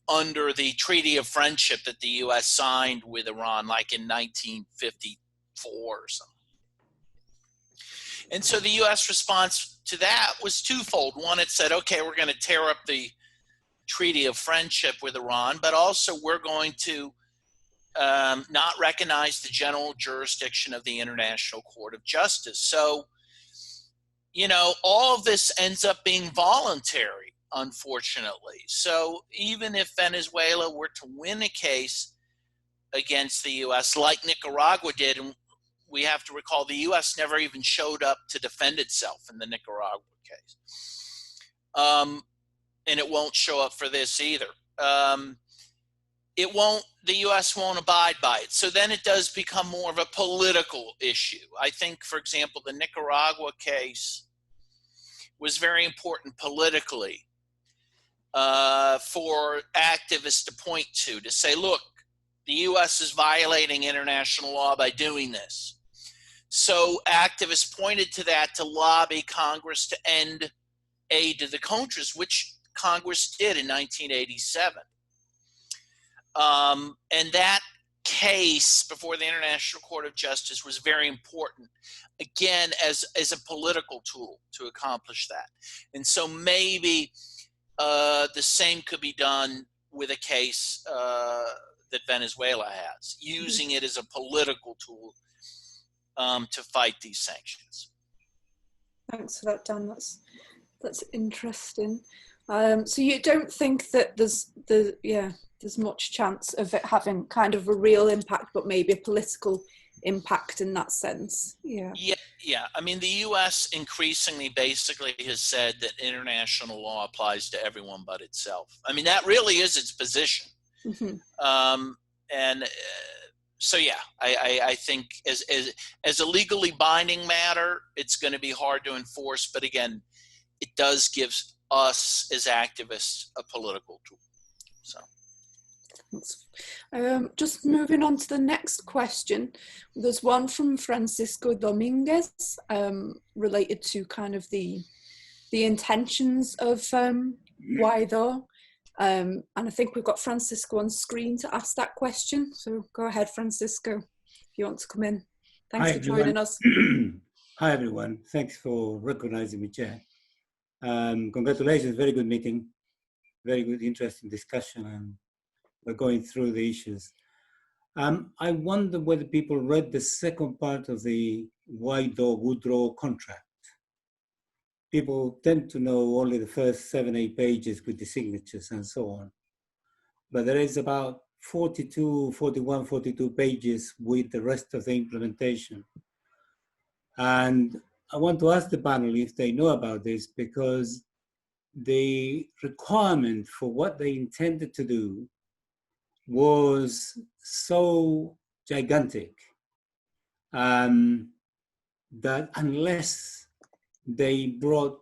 under the Treaty of Friendship that the U.S. signed with Iran, like in 1954 or something. And so the U.S. response to that was twofold. One, it said, okay, we're going to tear up the Treaty of Friendship with Iran, but also we're going to not recognize the general jurisdiction of the International Court of Justice. So, all of this ends up being voluntary, unfortunately. So even if Venezuela were to win a case against the U.S., like Nicaragua did, and we have to recall the U.S. never even showed up to defend itself in the Nicaragua case. And it won't show up for this either. The U.S. won't abide by it. So then it does become more of a political issue. I think, for example, the Nicaragua case was very important politically for activists to point to say, look, the U.S. is violating international law by doing this. So activists pointed to that to lobby Congress to end aid to the Contras, which Congress did in 1987. And that case before the International Court of Justice was very important, again, as a political tool to accomplish that. And so maybe the same could be done with a case that Venezuela has, using it as a political tool to fight these sanctions. Thanks for that, Dan. That's interesting. So you don't think that there's much chance of it having kind of a real impact, but maybe a political impact in that sense? Yeah. I mean, the U.S. increasingly basically has said that international law applies to everyone but itself. I mean, that really is its position. Mm-hmm. So yeah, I think as a legally binding matter, it's going to be hard to enforce. But again, it does give us as activists a political tool. So. Just moving on to the next question. There's one from Francisco Dominguez related to kind of the intentions of Guaido. And I think we've got Francisco on screen to ask that question. So go ahead, Francisco, if you want to come in. Thanks for joining us. Hi, everyone. Thanks for recognizing me, Chair. Congratulations, very good meeting. Very good, interesting discussion, and we're going through the issues. I wonder whether people read the second part of the Guaido-Woodrow contract. People tend to know only the first 7-8 pages with the signatures and so on. But there is about 42 pages with the rest of the implementation. And I want to ask the panel if they know about this, because the requirement for what they intended to do was so gigantic that unless they brought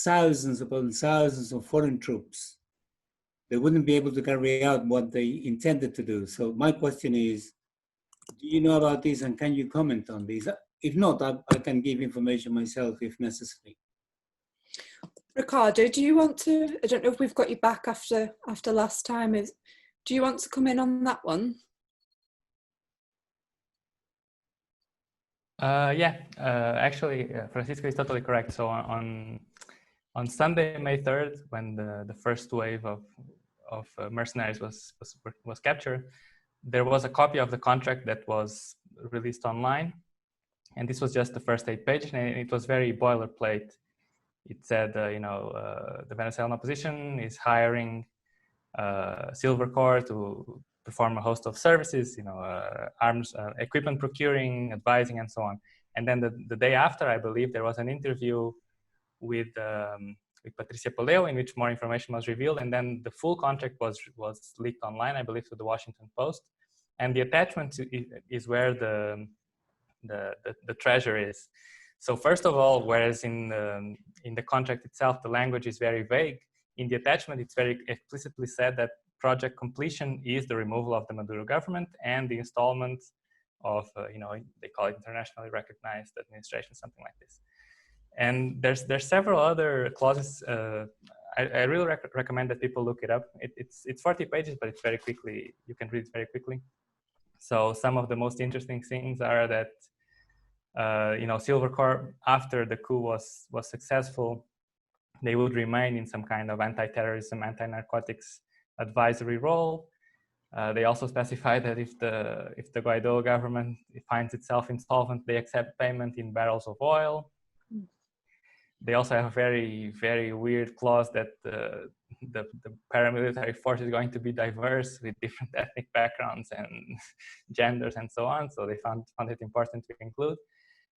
thousands upon thousands of foreign troops, they wouldn't be able to carry out what they intended to do. So my question is, do you know about this, and can you comment on this? If not, I can give information myself if necessary. Ricardo, do you want to, I don't know if we've got you back after last time, do you want to come in on that one? Actually, Francisco is totally correct. So on Sunday, May 3rd, when the first wave of mercenaries was captured, there was a copy of the contract that was released online, and this was just the first 8 pages, and it was very boilerplate. It said, the Venezuelan opposition is hiring Silver Corps to perform a host of services, arms, equipment procuring, advising, and so on. And then the day after, I believe, there was an interview with Patricia Poleo in which more information was revealed, and then the full contract was leaked online, I believe, to the Washington Post. And the attachment is where the treasure is. So first of all, whereas in the contract itself, the language is very vague, in the attachment, it's very explicitly said that project completion is the removal of the Maduro government and the installment of, they call it internationally recognized administration, something like this. And there's several other clauses. I really recommend that people look it up. It's 40 pages, but it's very quickly, you can read it very quickly. So some of the most interesting things are that, Silver Corps, after the coup was successful, they would remain in some kind of anti-terrorism, anti-narcotics advisory role. They also specify that if the Guaido government finds itself insolvent, they accept payment in barrels of oil. They also have a very, very weird clause that the paramilitary force is going to be diverse with different ethnic backgrounds and genders and so on. So they found it important to include.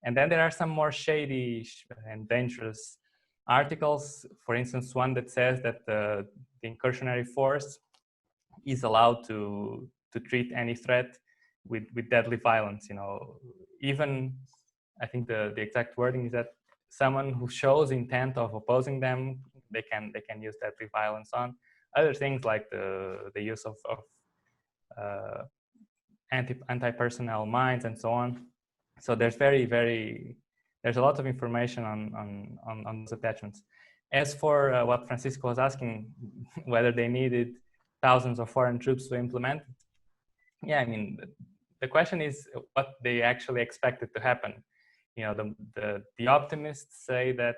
And then there are some more shady and dangerous articles. For instance, one that says that the incursionary force is allowed to treat any threat with deadly violence. Even, I think the exact wording is that someone who shows intent of opposing them, they can use deadly violence on. Other things like the use of anti-personnel mines and so on. So there's there's a lot of information on those attachments. As for what Francisco was asking, whether they needed thousands of foreign troops to implement, yeah, I mean, the question is what they actually expected to happen. You know, the optimists say that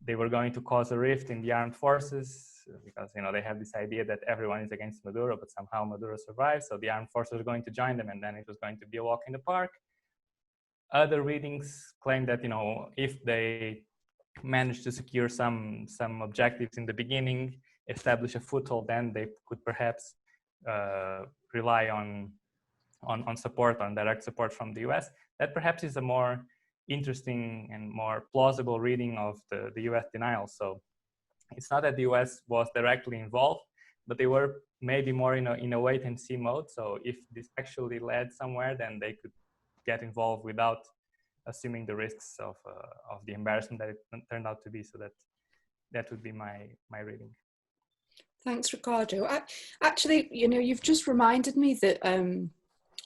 they were going to cause a rift in the armed forces because, you know, they have this idea that everyone is against Maduro, but somehow Maduro survives, so the armed forces are going to join them, and then it was going to be a walk in the park. Other readings claim that, you know, if they manage to secure some objectives in the beginning, establish a foothold, then they could perhaps rely on support, on direct support from the US. That perhaps is a more interesting and more plausible reading of the US denial. So it's not that the US was directly involved, but they were maybe more in a wait and see mode. So if this actually led somewhere, then they could get involved without assuming the risks of the embarrassment that it turned out to be. So that would be my reading. Thanks, Ricardo. Actually, you know, you've just reminded me that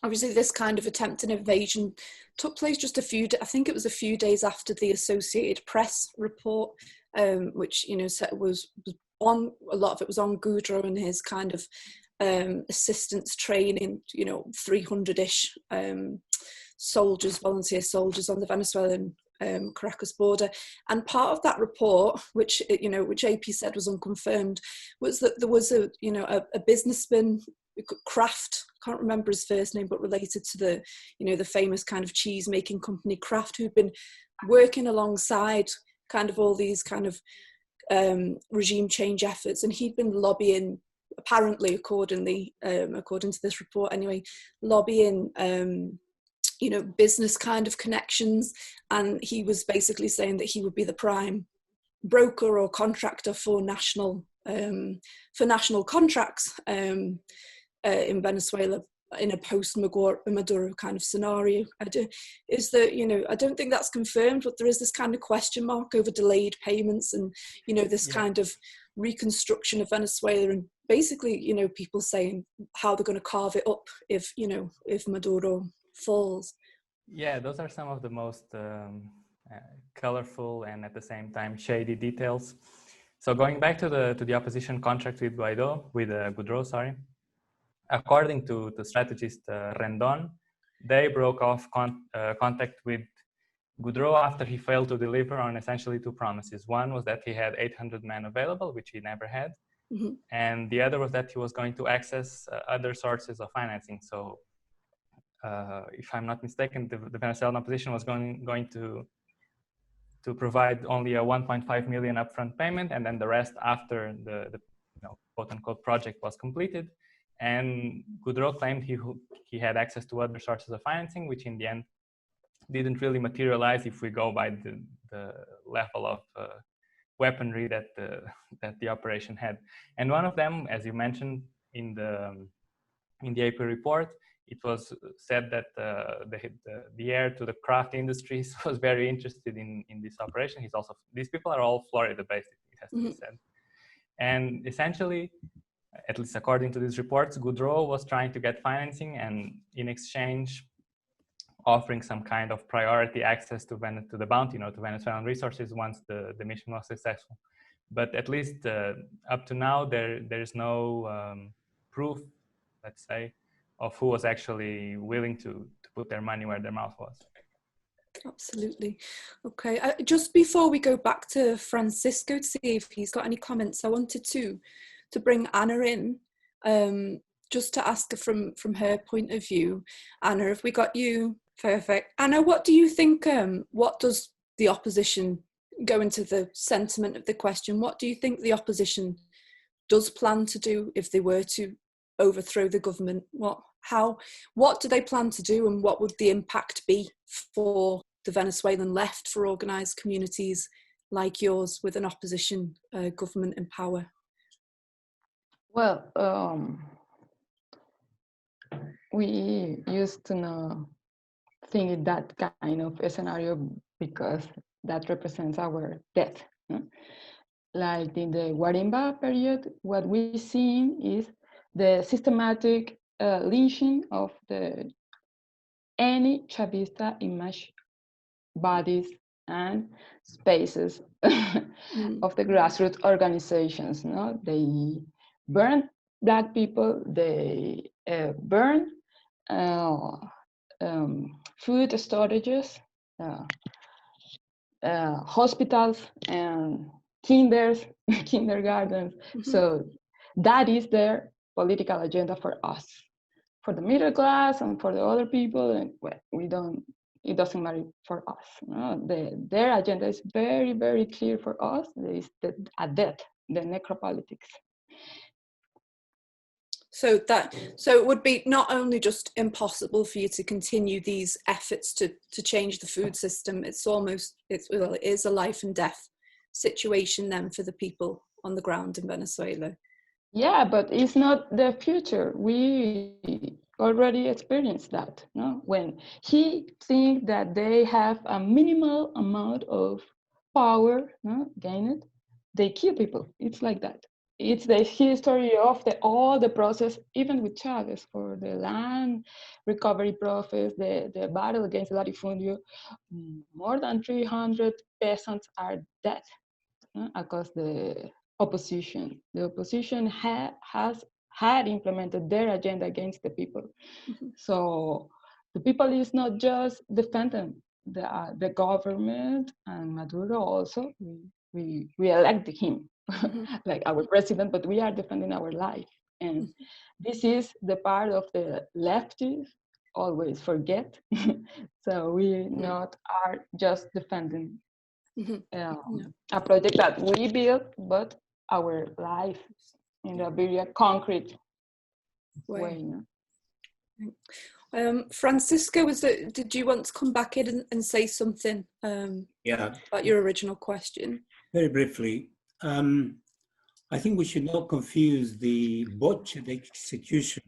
obviously this kind of attempted invasion took place just I think it was a few days after the Associated Press report, which, you know, was on, a lot of it was on Goudreau and his kind of assistance training, you know, 300-ish soldiers, volunteer soldiers on the Venezuelan Caracas border. And part of that report, which, you know, which AP said was unconfirmed, was that there was a businessman, Kraft, can't remember his first name, but related to the, you know, the famous kind of cheese making company Kraft, who'd been working alongside kind of all these kind of regime change efforts, and he'd been lobbying, apparently, according to this report anyway, lobbying you know, business kind of connections, and he was basically saying that he would be the prime broker or contractor for national contracts in Venezuela in a post-Maduro kind of scenario. Is that, you know, I don't think that's confirmed, but there is this kind of question mark over delayed payments and, you know, this kind of reconstruction of Venezuela, and basically, you know, people saying how they're going to carve it up if, you know, if Maduro falls. Yeah, those are some of the most colorful and at the same time shady details. So going back to the opposition contract with Goudreau, sorry. According to strategist Rendon, they broke off contact with Goudreau after he failed to deliver on essentially two promises. One was that he had 800 men available, which he never had. Mm-hmm. And the other was that he was going to access other sources of financing. So if I'm not mistaken, the Venezuelan opposition was going to provide only a 1.5 million upfront payment, and then the rest after the you know, quote unquote project was completed. And Goudreau claimed he had access to other sources of financing, which in the end didn't really materialize if we go by the level of weaponry that the operation had. And one of them, as you mentioned in the AP report, it was said that the heir to the craft industries was very interested in this operation. These people are all Florida-based, it has to be said. And essentially, at least according to these reports, Goudreau was trying to get financing and in exchange offering some kind of priority access to the bounty, you know, to Venezuelan resources once the mission was successful. But at least up to now, there's no proof, let's say, of who was actually willing to put their money where their mouth was. Absolutely. Okay, just before we go back to Francisco to see if he's got any comments, I wanted to bring Anna in, just to ask her from her point of view. Anna, have we got you? Perfect. Anna, what do you think, what does the opposition, go into the sentiment of the question, what do you think the opposition does plan to do if they were to overthrow the government? What do they plan to do, and what would the impact be for the Venezuelan left, for organised communities like yours with an opposition government in power? Well, we used to think that kind of scenario because that represents our death. Like in the Guarimba period, what we've seen is the systematic lynching of any Chavista image, bodies, and spaces of the grassroots organizations. No? They burn Black people, they burn food storages, hospitals, and kindergartens. So that is their political agenda for us. For the middle class and for the other people, and well, it doesn't matter for us. No? Their agenda is very, very clear for us. There is a death, the necropolitics. So it would be not only just impossible for you to continue these efforts to change the food system, it is a life and death situation then for the people on the ground in Venezuela. Yeah, but it's not the future. We already experienced that. No? When he thinks that they have a minimal amount of power gained, they kill people. It's like that. It's the history of all the process, even with Chavez, for the land recovery process, the battle against latifundio. More than 300 peasants are dead across the opposition. The opposition has implemented their agenda against the people. So the people is not just defending the government, and Maduro also. We elected him like our president, but we are defending our life. And this is the part of the leftists always forget. So we not are just defending a project that we built, but our life in a very concrete way. Francisco, did you want to come back in and say something about your original question? Very briefly, I think we should not confuse the botched execution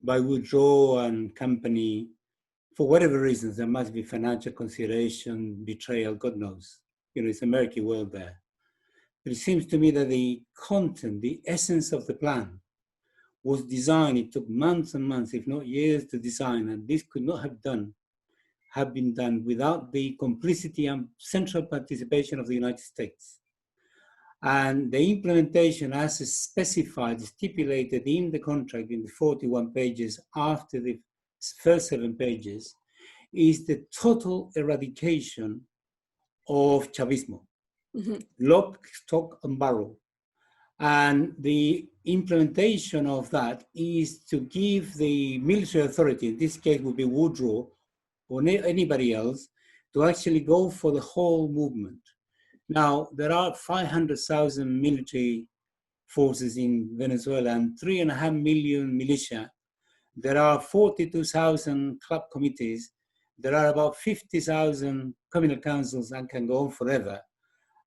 by Woodrow and company. For whatever reasons, there must be financial consideration, betrayal, God knows. It's a murky world there. But it seems to me that the content, the essence of the plan was designed. It took months and months, if not years, to design, and this could not have been done without the complicity and central participation of the United States. And the implementation, as specified, stipulated in the contract in the 41 pages after the first 7 pages, is the total eradication of Chavismo, lock, stock, and barrel. And the implementation of that is to give the military authority, in this case would be Woodrow or anybody else, to actually go for the whole movement. Now, there are 500,000 military forces in Venezuela and 3.5 million militia. There are 42,000 club committees. There are about 50,000 communal councils, and can go on forever.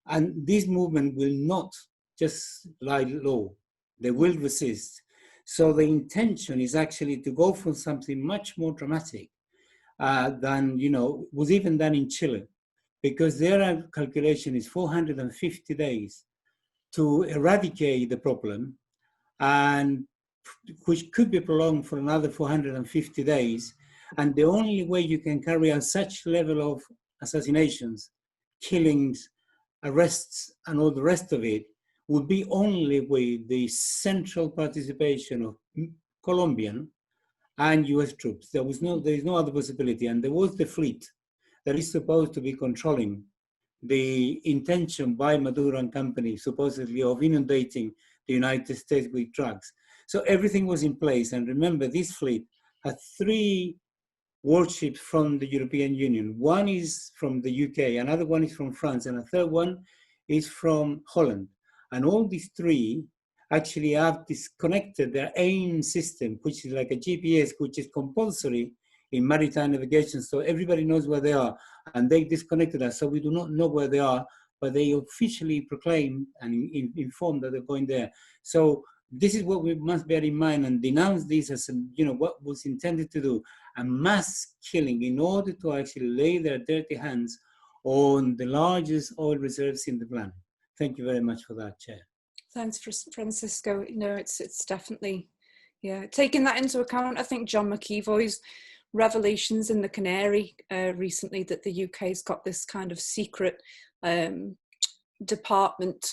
And this movement will not just lie low. They will resist. So the intention is actually to go for something much more dramatic than, was even done in Chile, because their calculation is 450 days to eradicate the problem, and which could be prolonged for another 450 days. And the only way you can carry out such level of assassinations, killings, arrests, and all the rest of it would be only with the central participation of Colombian and US troops. There is no other possibility. And there was the fleet that is supposed to be controlling the intention by Maduro and company, supposedly, of inundating the United States with drugs. So everything was in place. And remember, this fleet had 3 warships from the European Union. One is from the UK, another one is from France, and a third one is from Holland. And all these 3 actually have disconnected their AIM system, which is like a GPS, which is compulsory in maritime navigation. So everybody knows where they are, and they disconnected us. So we do not know where they are, but they officially proclaim and inform that they're going there. So this is what we must bear in mind and denounce this as, what was intended to do, a mass killing in order to actually lay their dirty hands on the largest oil reserves in the planet. Thank you very much for that, Chair. Thanks, Francisco. No, it's definitely, yeah, taking that into account. I think John McEvoy's revelations in the Canary recently, that the UK's got this kind of secret department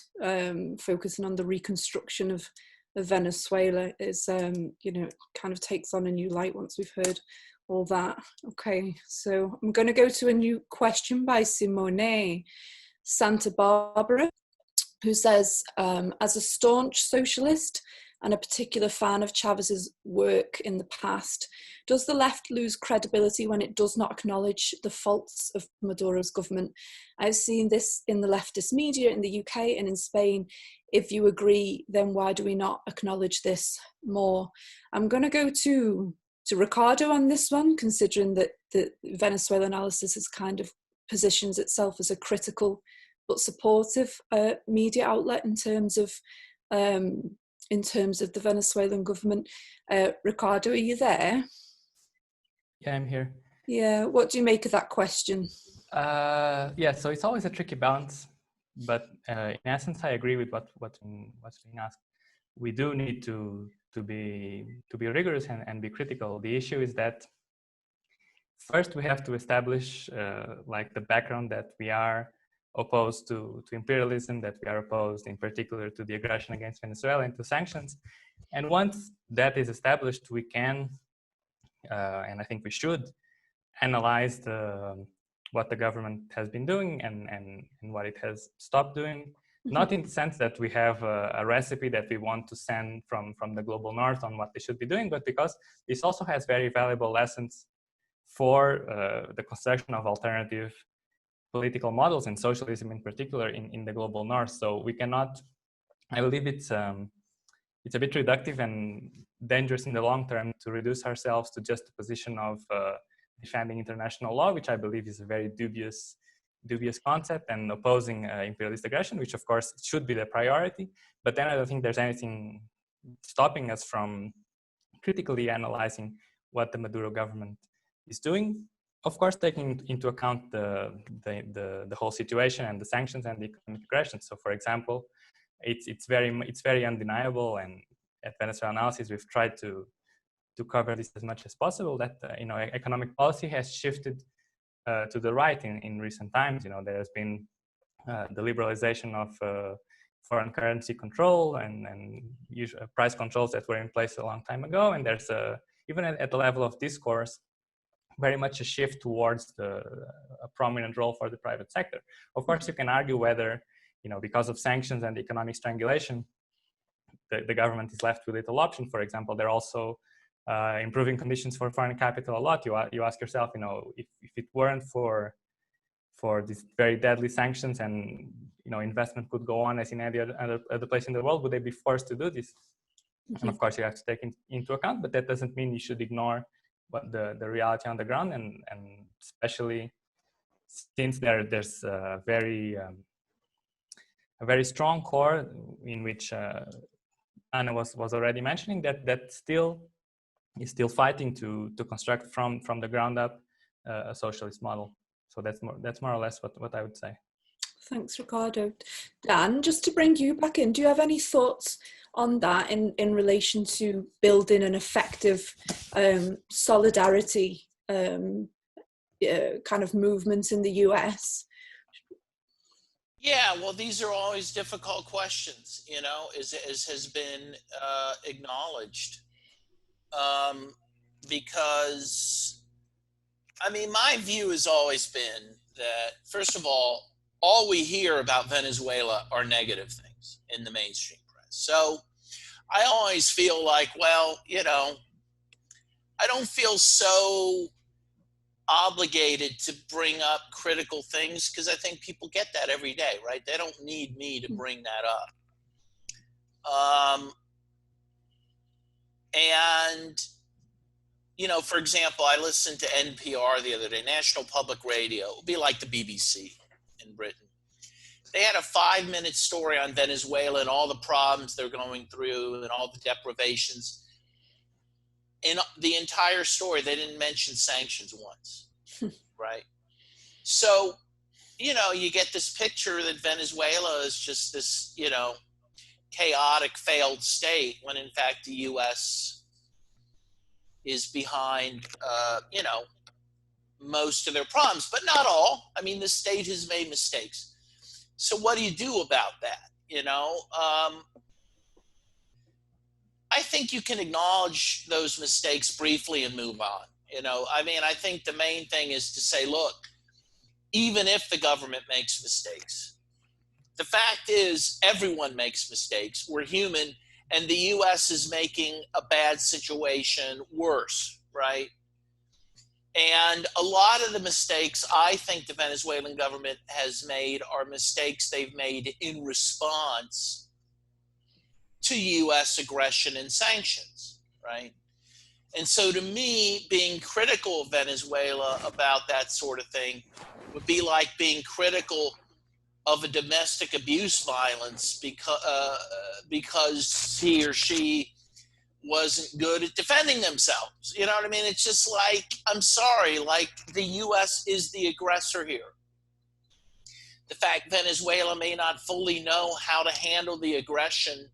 focusing on the reconstruction of Venezuela, is you know, kind of takes on a new light once we've heard all that. Okay, so I'm going to go to a new question by Simone Santa Barbara, who says, as a staunch socialist and a particular fan of Chavez's work in the past, does the left lose credibility when it does not acknowledge the faults of Maduro's government? I've seen this in the leftist media in the UK and in Spain. If you agree, then why do we not acknowledge this more? I'm going to go to Ricardo on this one, considering that the Venezuela analysis is kind of positions itself as a critical but supportive media outlet in terms of the Venezuelan government. Ricardo, are you there? Yeah, I'm here. Yeah, what do you make of that question? Yeah, so it's always a tricky balance, but in essence, I agree with what's being asked. We do need to be rigorous and be critical. The issue is that first we have to establish like the background that we are opposed to imperialism, that we are opposed in particular to the aggression against Venezuela and to sanctions. And once that is established, we can, and I think we should, analyze what the government has been doing and what it has stopped doing. Not in the sense that we have a recipe that we want to send from the global north on what they should be doing, but because this also has very valuable lessons for the construction of alternative political models and socialism in particular in the global north. So we cannot, I believe it's a bit reductive and dangerous in the long term to reduce ourselves to just a position of defending international law, which I believe is a very dubious concept, and opposing imperialist aggression, which of course should be the priority. But then I don't think there's anything stopping us from critically analyzing what the Maduro government is doing. Of course, taking into account the whole situation and the sanctions and the economic aggression. So, for example, it's very undeniable, and at Venezuela Analysis we've tried to cover this as much as possible, that you know, economic policy has shifted to the right in recent times. You know, there has been the liberalization of foreign currency control and price controls that were in place a long time ago, and there's even at the level of discourse very much a shift towards a prominent role for the private sector. Of course, you can argue whether, you know, because of sanctions and economic strangulation, the government is left with little option. For example, they're also improving conditions for foreign capital a lot. You ask yourself, you know, if it weren't for these very deadly sanctions and, you know, investment could go on as in any other place in the world, would they be forced to do this? Mm-hmm. And of course, you have to take into account, but that doesn't mean you should ignore what the reality on the ground, and especially since there's a very strong core in which Anna was already mentioning, that still is fighting to construct from the ground up a socialist model. So that's more or less what I would say. Thanks, Ricardo. Dan, just to bring you back in, do you have any thoughts on that in relation to building an effective solidarity kind of movement in the US? Yeah, well, these are always difficult questions, you know, as has been acknowledged. Because, I mean, my view has always been that, first of all we hear about Venezuela are negative things in the mainstream press. So I always feel like, well, you know, I don't feel so obligated to bring up critical things, because I think people get that every day, right? They don't need me to bring that up. And, you know, for example, I listened to NPR the other day, National Public Radio. It would be like the BBC in Britain. They had a 5-minute story on Venezuela and all the problems they're going through and all the deprivations. In the entire story, they didn't mention sanctions once, right? So you get this picture that Venezuela is just this, chaotic failed state when in fact the U.S. is behind, most of their problems, but not all. I mean, the state has made mistakes. So what do you do about that? I think you can acknowledge those mistakes briefly and move on. I think the main thing is to say, look, even if the government makes mistakes, the fact is everyone makes mistakes. We're human, and the U.S. is making a bad situation worse, right? And a lot of the mistakes I think the Venezuelan government has made are mistakes they've made in response to U.S. aggression and sanctions, right? And so to me, being critical of Venezuela about that sort of thing would be like being critical of a domestic abuse violence because he or she wasn't good at defending themselves. You know what I mean? It's just like, I'm sorry, like the U.S. is the aggressor here. The fact Venezuela may not fully know how to handle the aggression,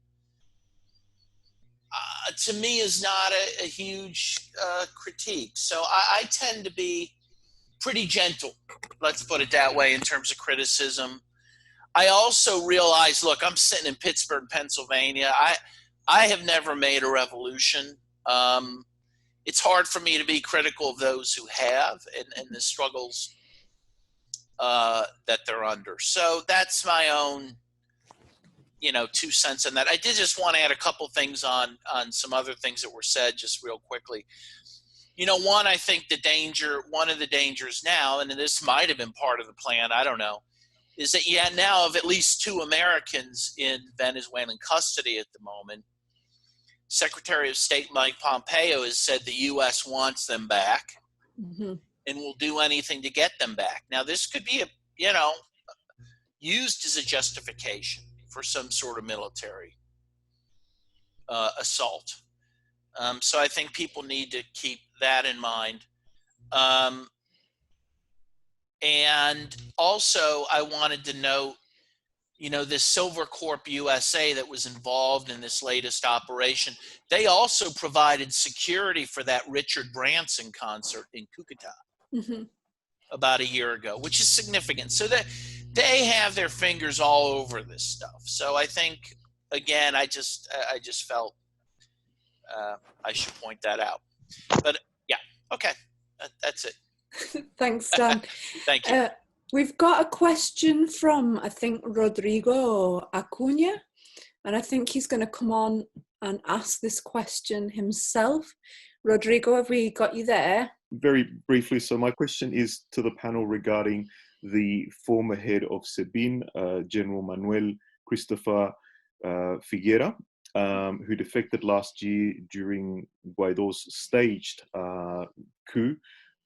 to me, is not a huge critique. So I tend to be pretty gentle, let's put it that way, in terms of criticism. I also realize, look, I'm sitting in Pittsburgh, Pennsylvania. I have never made a revolution. It's hard for me to be critical of those who have and the struggles that they're under. So that's my own, 2 cents on that. I did just want to add a couple things on some other things that were said just real quickly. One, I think one of the dangers now, and this might have been part of the plan, I don't know, is that you now have at least 2 Americans in Venezuelan custody at the moment. Secretary of State Mike Pompeo has said the U.S. wants them back and will do anything to get them back. Now, this could be used as a justification for some sort of military assault. So I think people need to keep that in mind. And also, I wanted to note, this Silver Corp USA that was involved in this latest operation, they also provided security for that Richard Branson concert in Cucuta about a year ago, which is significant. So that they have their fingers all over this stuff. So I think, again, I just felt I should point that out. But yeah, okay, that's it. Thanks, Dan. Thank you. We've got a question from, I think, Rodrigo Acuna, and I think he's going to come on and ask this question himself. Rodrigo, have we got you there? Very briefly, so my question is to the panel regarding the former head of SEBIN, General Manuel Christopher Figuera, who defected last year during Guaido's staged coup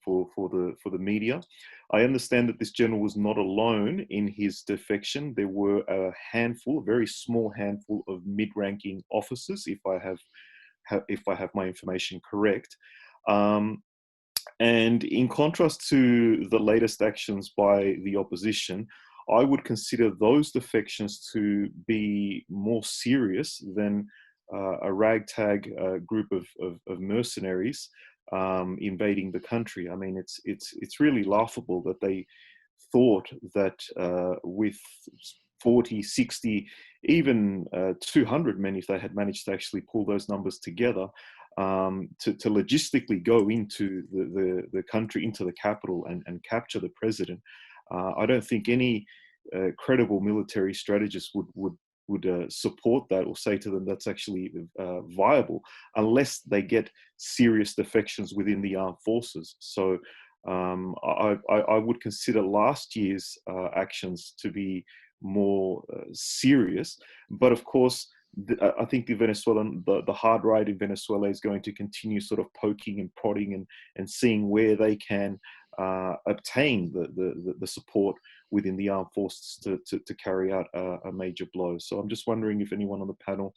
for the media. I understand that this general was not alone in his defection. There were a very small handful of mid-ranking officers, if I have my information correct. And in contrast to the latest actions by the opposition, I would consider those defections to be more serious than a ragtag group of mercenaries invading the country. I mean, it's really laughable that they thought that with 40, 60, even 200 men, if they had managed to actually pull those numbers together, to logistically go into the country, into the capital and capture the president. I don't think any credible military strategist would support that or say to them that's actually viable unless they get serious defections within the armed forces. So I would consider last year's actions to be more serious. But of course, I think the hard right in Venezuela is going to continue sort of poking and prodding and seeing where they can obtain the support within the armed forces to carry out a major blow. So I'm just wondering if anyone on the panel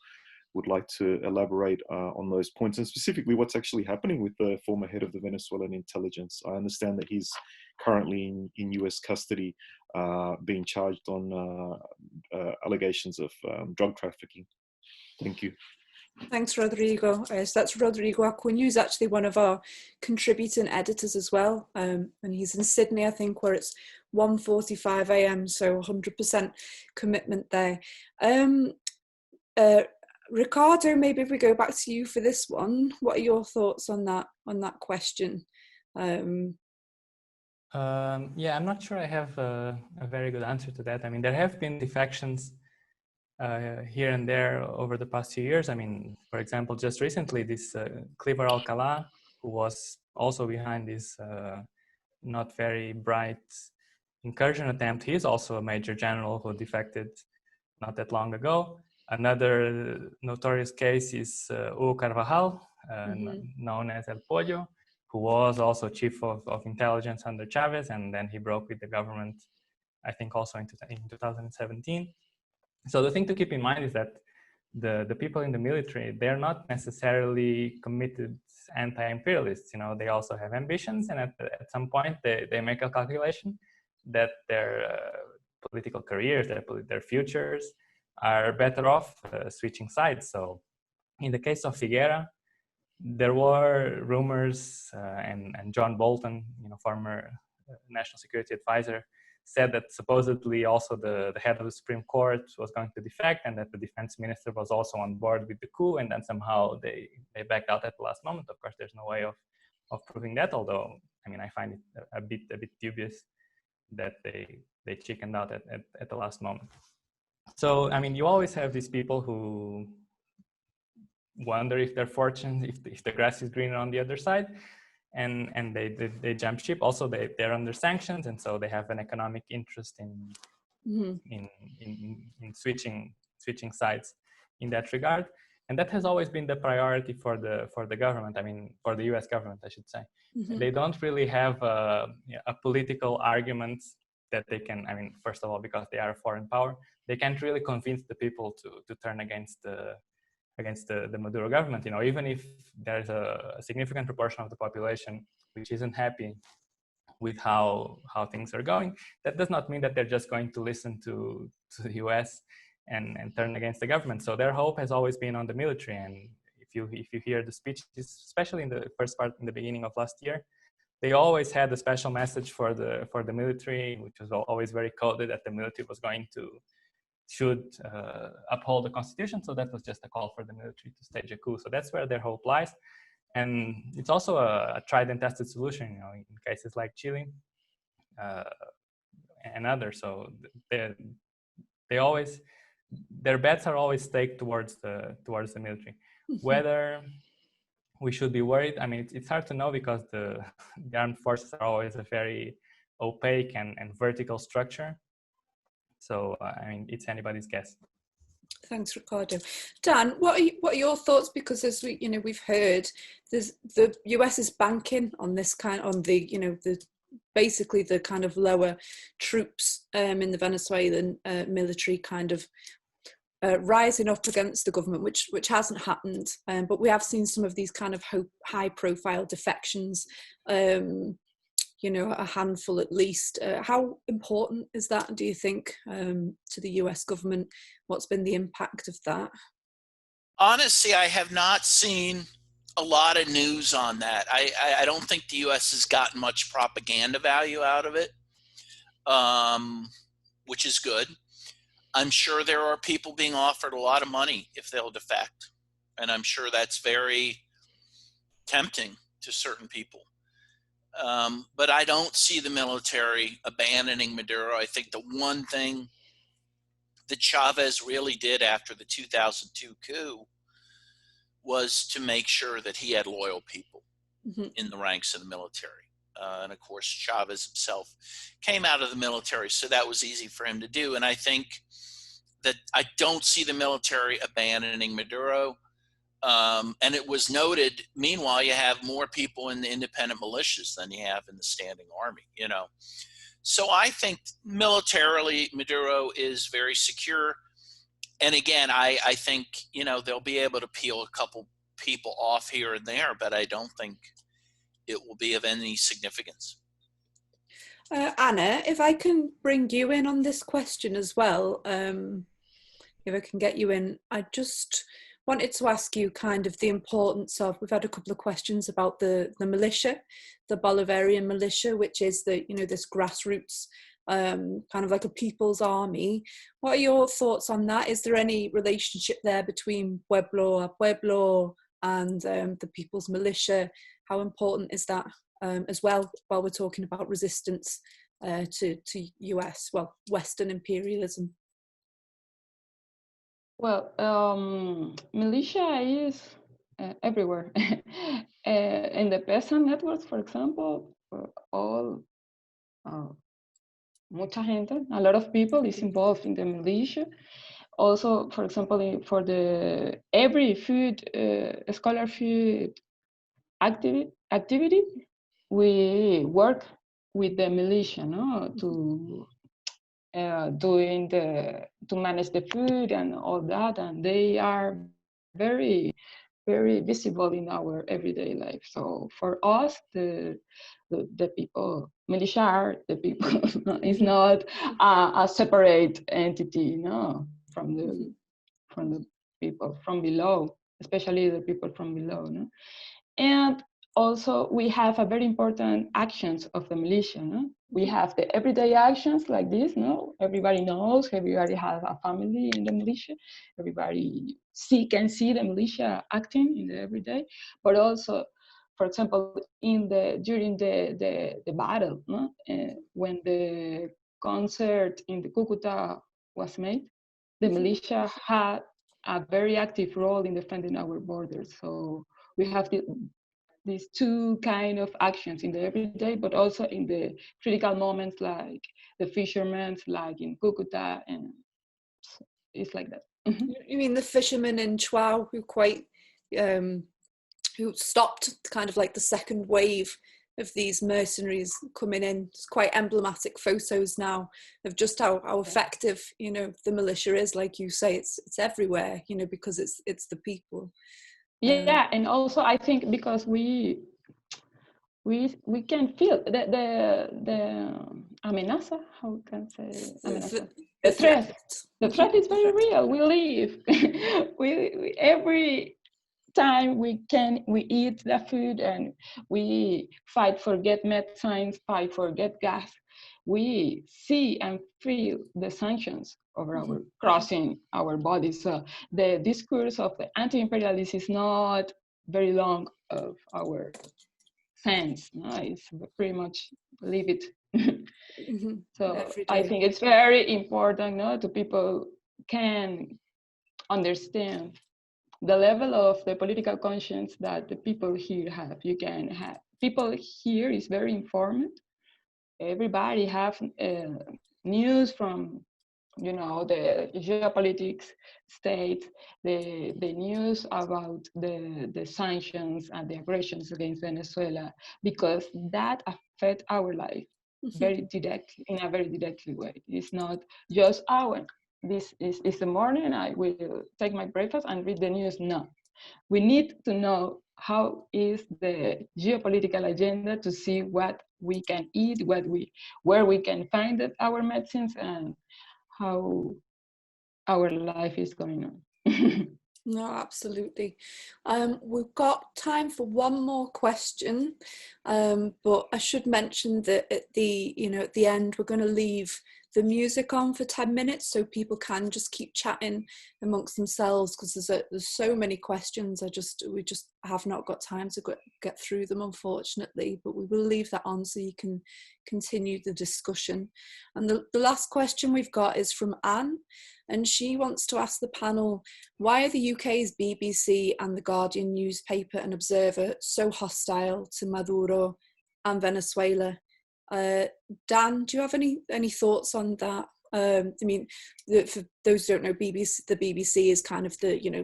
would like to elaborate on those points, and specifically what's actually happening with the former head of the Venezuelan intelligence. I understand that he's currently in US custody, being charged on allegations of drug trafficking. Thank you. Thanks, Rodrigo. So that's Rodrigo Aquino, who's actually one of our contributing editors as well. And he's in Sydney, I think, where it's 1:45 a.m. So 100% commitment there. Ricardo, maybe if we go back to you for this one, what are your thoughts on that question? Yeah, I'm not sure I have a very good answer to that. I mean, there have been defections here and there over the past few years. I mean, for example, just recently, this Cliver Alcalá, who was also behind this not very bright incursion attempt, he is also a major general who defected not that long ago. Another notorious case is Hugo Carvajal, known as El Pollo, who was also chief of intelligence under Chavez, and then he broke with the government, I think also in 2017. So the thing to keep in mind is that the people in the military, they're not necessarily committed anti-imperialists. You know, they also have ambitions, and at some point they make a calculation that their political careers, their futures are better off switching sides. So in the case of Figuera, there were rumors, and John Bolton, you know, former national security advisor, said that supposedly also the head of the Supreme Court was going to defect, and that the defense minister was also on board with the coup, and then somehow they backed out at the last moment. Of course, there's no way of proving that, although, I mean, I find it a bit dubious that they chickened out at the last moment. So, I mean, you always have these people who wonder if their fortune, if the grass is greener on the other side, and they jump ship. Also, they're under sanctions, and so they have an economic interest in switching sides in that regard. And that has always been the priority for the government. I mean, for the U.S. government, I should say. They don't really have a political argument that they can. I mean, first of all, because they are a foreign power, they can't really convince the people to turn against the Maduro government. You know, even if there's a significant proportion of the population which isn't happy with how things are going, that does not mean that they're just going to listen to the US and turn against the government. So their hope has always been on the military. And if you hear the speeches, especially in the first part, in the beginning of last year, they always had a special message for the military, which was always very coded, that the military was going to should uphold the constitution. So that was just a call for the military to stage a coup. So that's where their hope lies. And it's also a tried and tested solution, you know, in cases like Chile and others. So they always, their bets are always staked towards the military. Whether we should be worried, I mean, it's hard to know, because the armed forces are always a very opaque and vertical structure. So, I mean, it's anybody's guess. Thanks, Ricardo. Dan, what are your thoughts? Because as we've heard, the US is banking on this basically the kind of lower troops in the Venezuelan military kind of rising up against the government, which hasn't happened. But we have seen some of these kind of high-profile defections. A handful at least. How important is that, do you think, to the US government? What's been the impact of that? Honestly, I have not seen a lot of news on that. I don't think the US has gotten much propaganda value out of it, which is good. I'm sure there are people being offered a lot of money if they'll defect. And I'm sure that's very tempting to certain people. But I don't see the military abandoning Maduro. I think the one thing that Chavez really did after the 2002 coup was to make sure that he had loyal people in the ranks of the military. And of course, Chavez himself came out of the military, so that was easy for him to do. And I think that I don't see the military abandoning Maduro. And it was noted, meanwhile, you have more people in the independent militias than you have in the standing army, you know. So I think militarily, Maduro is very secure. And again, I think, you know, they'll be able to peel a couple people off here and there, but I don't think it will be of any significance. Anna, if I can bring you in on this question as well, if I can get you in, I just wanted to ask you kind of the importance of, we've had a couple of questions about the militia, the Bolivarian militia, which is the, you know, this grassroots kind of like a people's army. What are your thoughts on that? Is there any relationship there between Pueblo a Pueblo and the people's militia? How important is that as well, while we're talking about resistance to US, well, Western imperialism? Well, militia is everywhere. In the peasant networks, for example, all mucha gente, a lot of people is involved in the militia. Also, for example, for the every food scholarship activity, we work with the militia, no, to to manage the food and all that, and they are very, very visible in our everyday life. So for us, the people, militia are the people. It's not a separate entity, no, from the people from below, especially the people from below, no? And also we have a very important actions of the militia, no? We have the everyday actions like this, no? Everybody knows, everybody has a family in the militia, everybody can see the militia acting in the everyday, but also, for example, during the battle, no? When the concert in the Cucuta was made, the militia had a very active role in defending our borders. So we have these two kind of actions in the everyday, but also in the critical moments, like the fishermen, like in Cucuta, and it's like that. You mean the fishermen in Chuao who stopped kind of like the second wave of these mercenaries coming in? It's quite emblematic photos now of just how effective, you know, the militia is. Like you say, it's everywhere, you know, because it's the people. Yeah, and also I think because we can feel the amenaza, how can I say amenaza? The threat. The threat is very real. We live. we every time we eat the food and we fight for get medicines, fight for get gas. We see and feel the sanctions over our crossing our bodies. So the discourse of the anti-imperialist is not very long of our sense. No, it's pretty much live it. So I think it's very important, no, to people can understand the level of the political conscience that the people here have. You can have people here is very informed. Everybody have news from, you know, the geopolitics state, the news about the sanctions and the aggressions against Venezuela, because that affect our life very directly, in a very directly way. It's not just this is the morning, I will take my breakfast and read the news. No, we need to know how is the geopolitical agenda to see what we can eat, where we can find our medicines, and how our life is going on. No, absolutely. We've got time for one more question, but I should mention that at the end, we're going to leave the music on for 10 minutes so people can just keep chatting amongst themselves, because there's so many questions. We just have not got time to get through them, unfortunately, but we will leave that on so you can continue the discussion. And the last question we've got is from Anne, and she wants to ask the panel, why are the UK's BBC and the Guardian newspaper and Observer so hostile to Maduro and Venezuela? Dan, do you have any thoughts on that? I mean, for those who don't know, the BBC is kind of the, you know,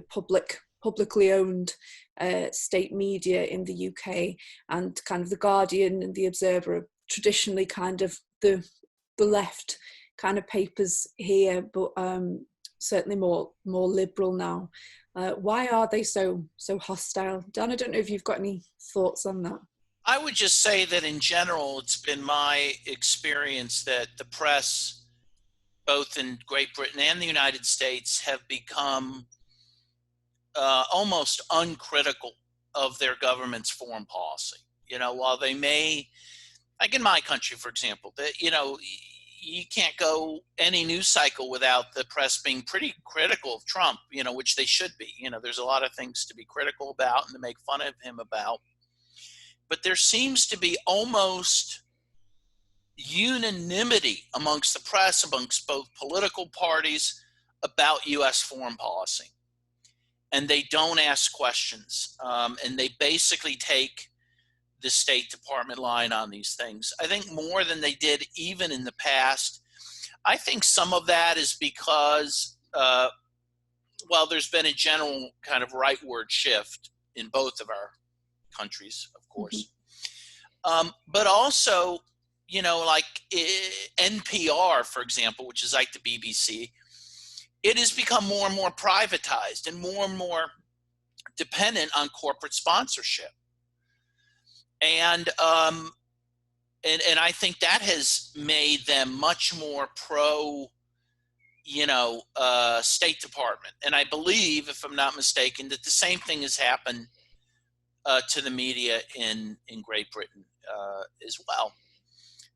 publicly owned state media in the UK, and kind of the Guardian and the Observer are traditionally kind of the left kind of papers here, but certainly more liberal now. Why are they so hostile? Dan, I don't know if you've got any thoughts on that. I would just say that in general, it's been my experience that the press, both in Great Britain and the United States, have become almost uncritical of their government's foreign policy. You know, while they may, like in my country, for example, that, you know, you can't go any news cycle without the press being pretty critical of Trump, you know, which they should be. You know, there's a lot of things to be critical about and to make fun of him about. But there seems to be almost unanimity amongst the press, amongst both political parties, about U.S. foreign policy. And they don't ask questions. And they basically take the State Department line on these things. I think more than they did even in the past. I think some of that is because, well, there's been a general kind of rightward shift in both of our countries, of course. But also, you know, like NPR, for example, which is like the BBC, it has become more and more privatized and more dependent on corporate sponsorship. And I think that has made them much more pro, you know, State Department. And I believe, if I'm not mistaken, that the same thing has happened to the media in Great Britain as well.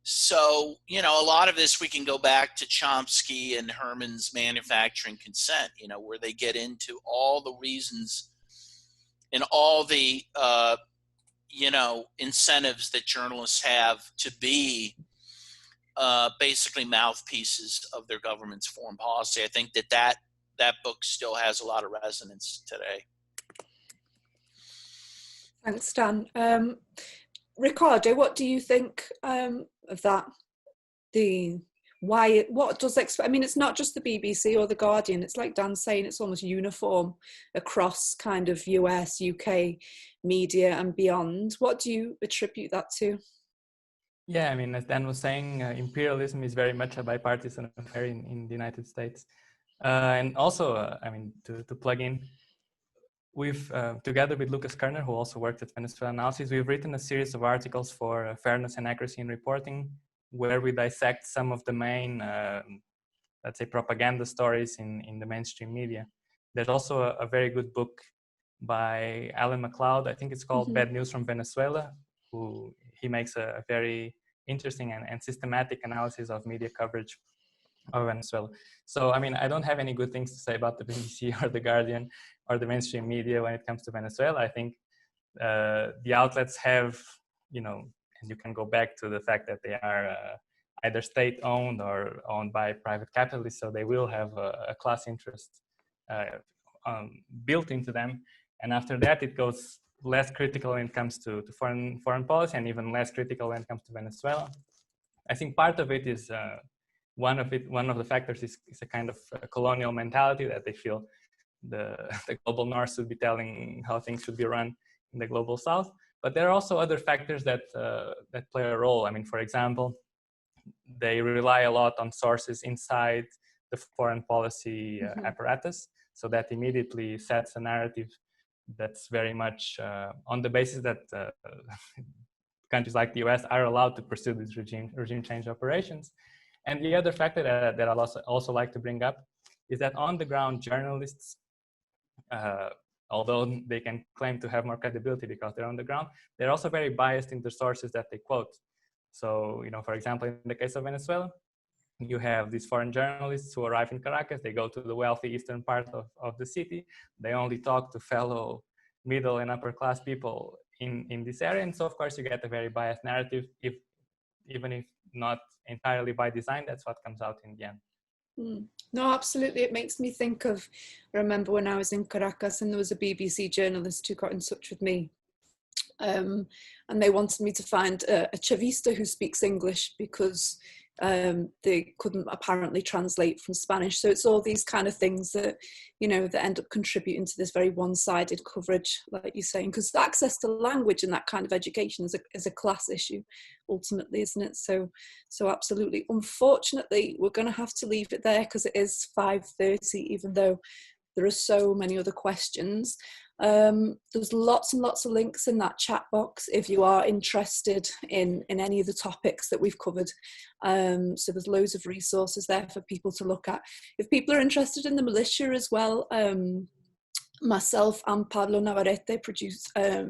So, you know, a lot of this we can go back to Chomsky and Herman's Manufacturing Consent, you know, where they get into all the reasons and all the you know, incentives that journalists have to be basically mouthpieces of their government's foreign policy. I think that book still has a lot of resonance today. Thanks, Dan. Ricardo, what do you think of that? What does I mean, it's not just the BBC or the Guardian. It's like Dan's saying, it's almost uniform across kind of US, UK media and beyond. What do you attribute that to? Yeah, I mean, as Dan was saying, imperialism is very much a bipartisan affair in the United States. And also, I mean, to plug in, we've, together with Lucas Kerner, who also worked at Venezuela Analysis, we've written a series of articles for fairness and accuracy in reporting, where we dissect some of the main, let's say, propaganda stories in the mainstream media. There's also a very good book by Alan MacLeod, I think it's called Bad News from Venezuela, who he makes a very interesting and systematic analysis of media coverage of Venezuela. So, I mean, I don't have any good things to say about the BBC or the Guardian or the mainstream media when it comes to Venezuela. I think the outlets have, you know, and you can go back to the fact that they are either state-owned or owned by private capitalists, so they will have a class interest built into them. And after that, it goes less critical when it comes to foreign policy, and even less critical when it comes to Venezuela. I think part of it is one of the factors is a kind of colonial mentality, that they feel the global north should be telling how things should be run in the global south. But there are also other factors that play a role. I mean, for example, they rely a lot on sources inside the foreign policy apparatus, so that immediately sets a narrative that's very much on the basis that countries like the US are allowed to pursue these regime change operations. And the other factor that I'll also like to bring up is that on the ground, journalists, although they can claim to have more credibility because they're on the ground, they're also very biased in the sources that they quote. So, you know, for example, in the case of Venezuela, you have these foreign journalists who arrive in Caracas. They go to the wealthy eastern part of the city. They only talk to fellow middle and upper class people in this area. And so, of course, you get a very biased narrative, even if not entirely by design. That's what comes out in the end. No, absolutely. It makes me think of, I remember when I was in Caracas and there was a BBC journalist who got in touch with me. And they wanted me to find a Chavista who speaks English, because they couldn't apparently translate from Spanish. So it's all these kind of things that, you know, that end up contributing to this very one-sided coverage, like you're saying, because access to language and that kind of education is a class issue, ultimately, isn't it? So absolutely. Unfortunately, we're going to have to leave it there because it is 5:30, even though there are so many other questions. There's lots and lots of links in that chat box if you are interested in any of the topics that we've covered. So there's loads of resources there for people to look at. If people are interested in the militia as well, myself and Pablo Navarrete produced a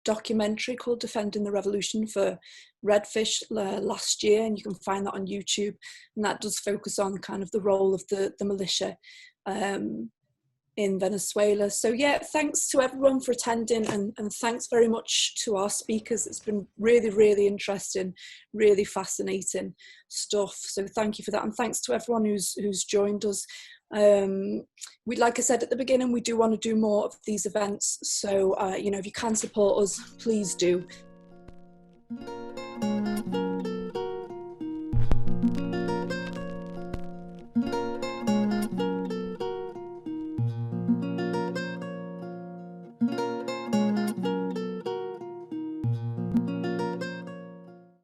documentary called Defending the Revolution for Redfish last year, and you can find that on YouTube, and that does focus on kind of the role of the militia in Venezuela. So yeah, thanks to everyone for attending, and thanks very much to our speakers. It's been really, really interesting, really fascinating stuff. So thank you for that, and thanks to everyone who's joined us. Like I said at the beginning, we do want to do more of these events. So you know, if you can support us, please do.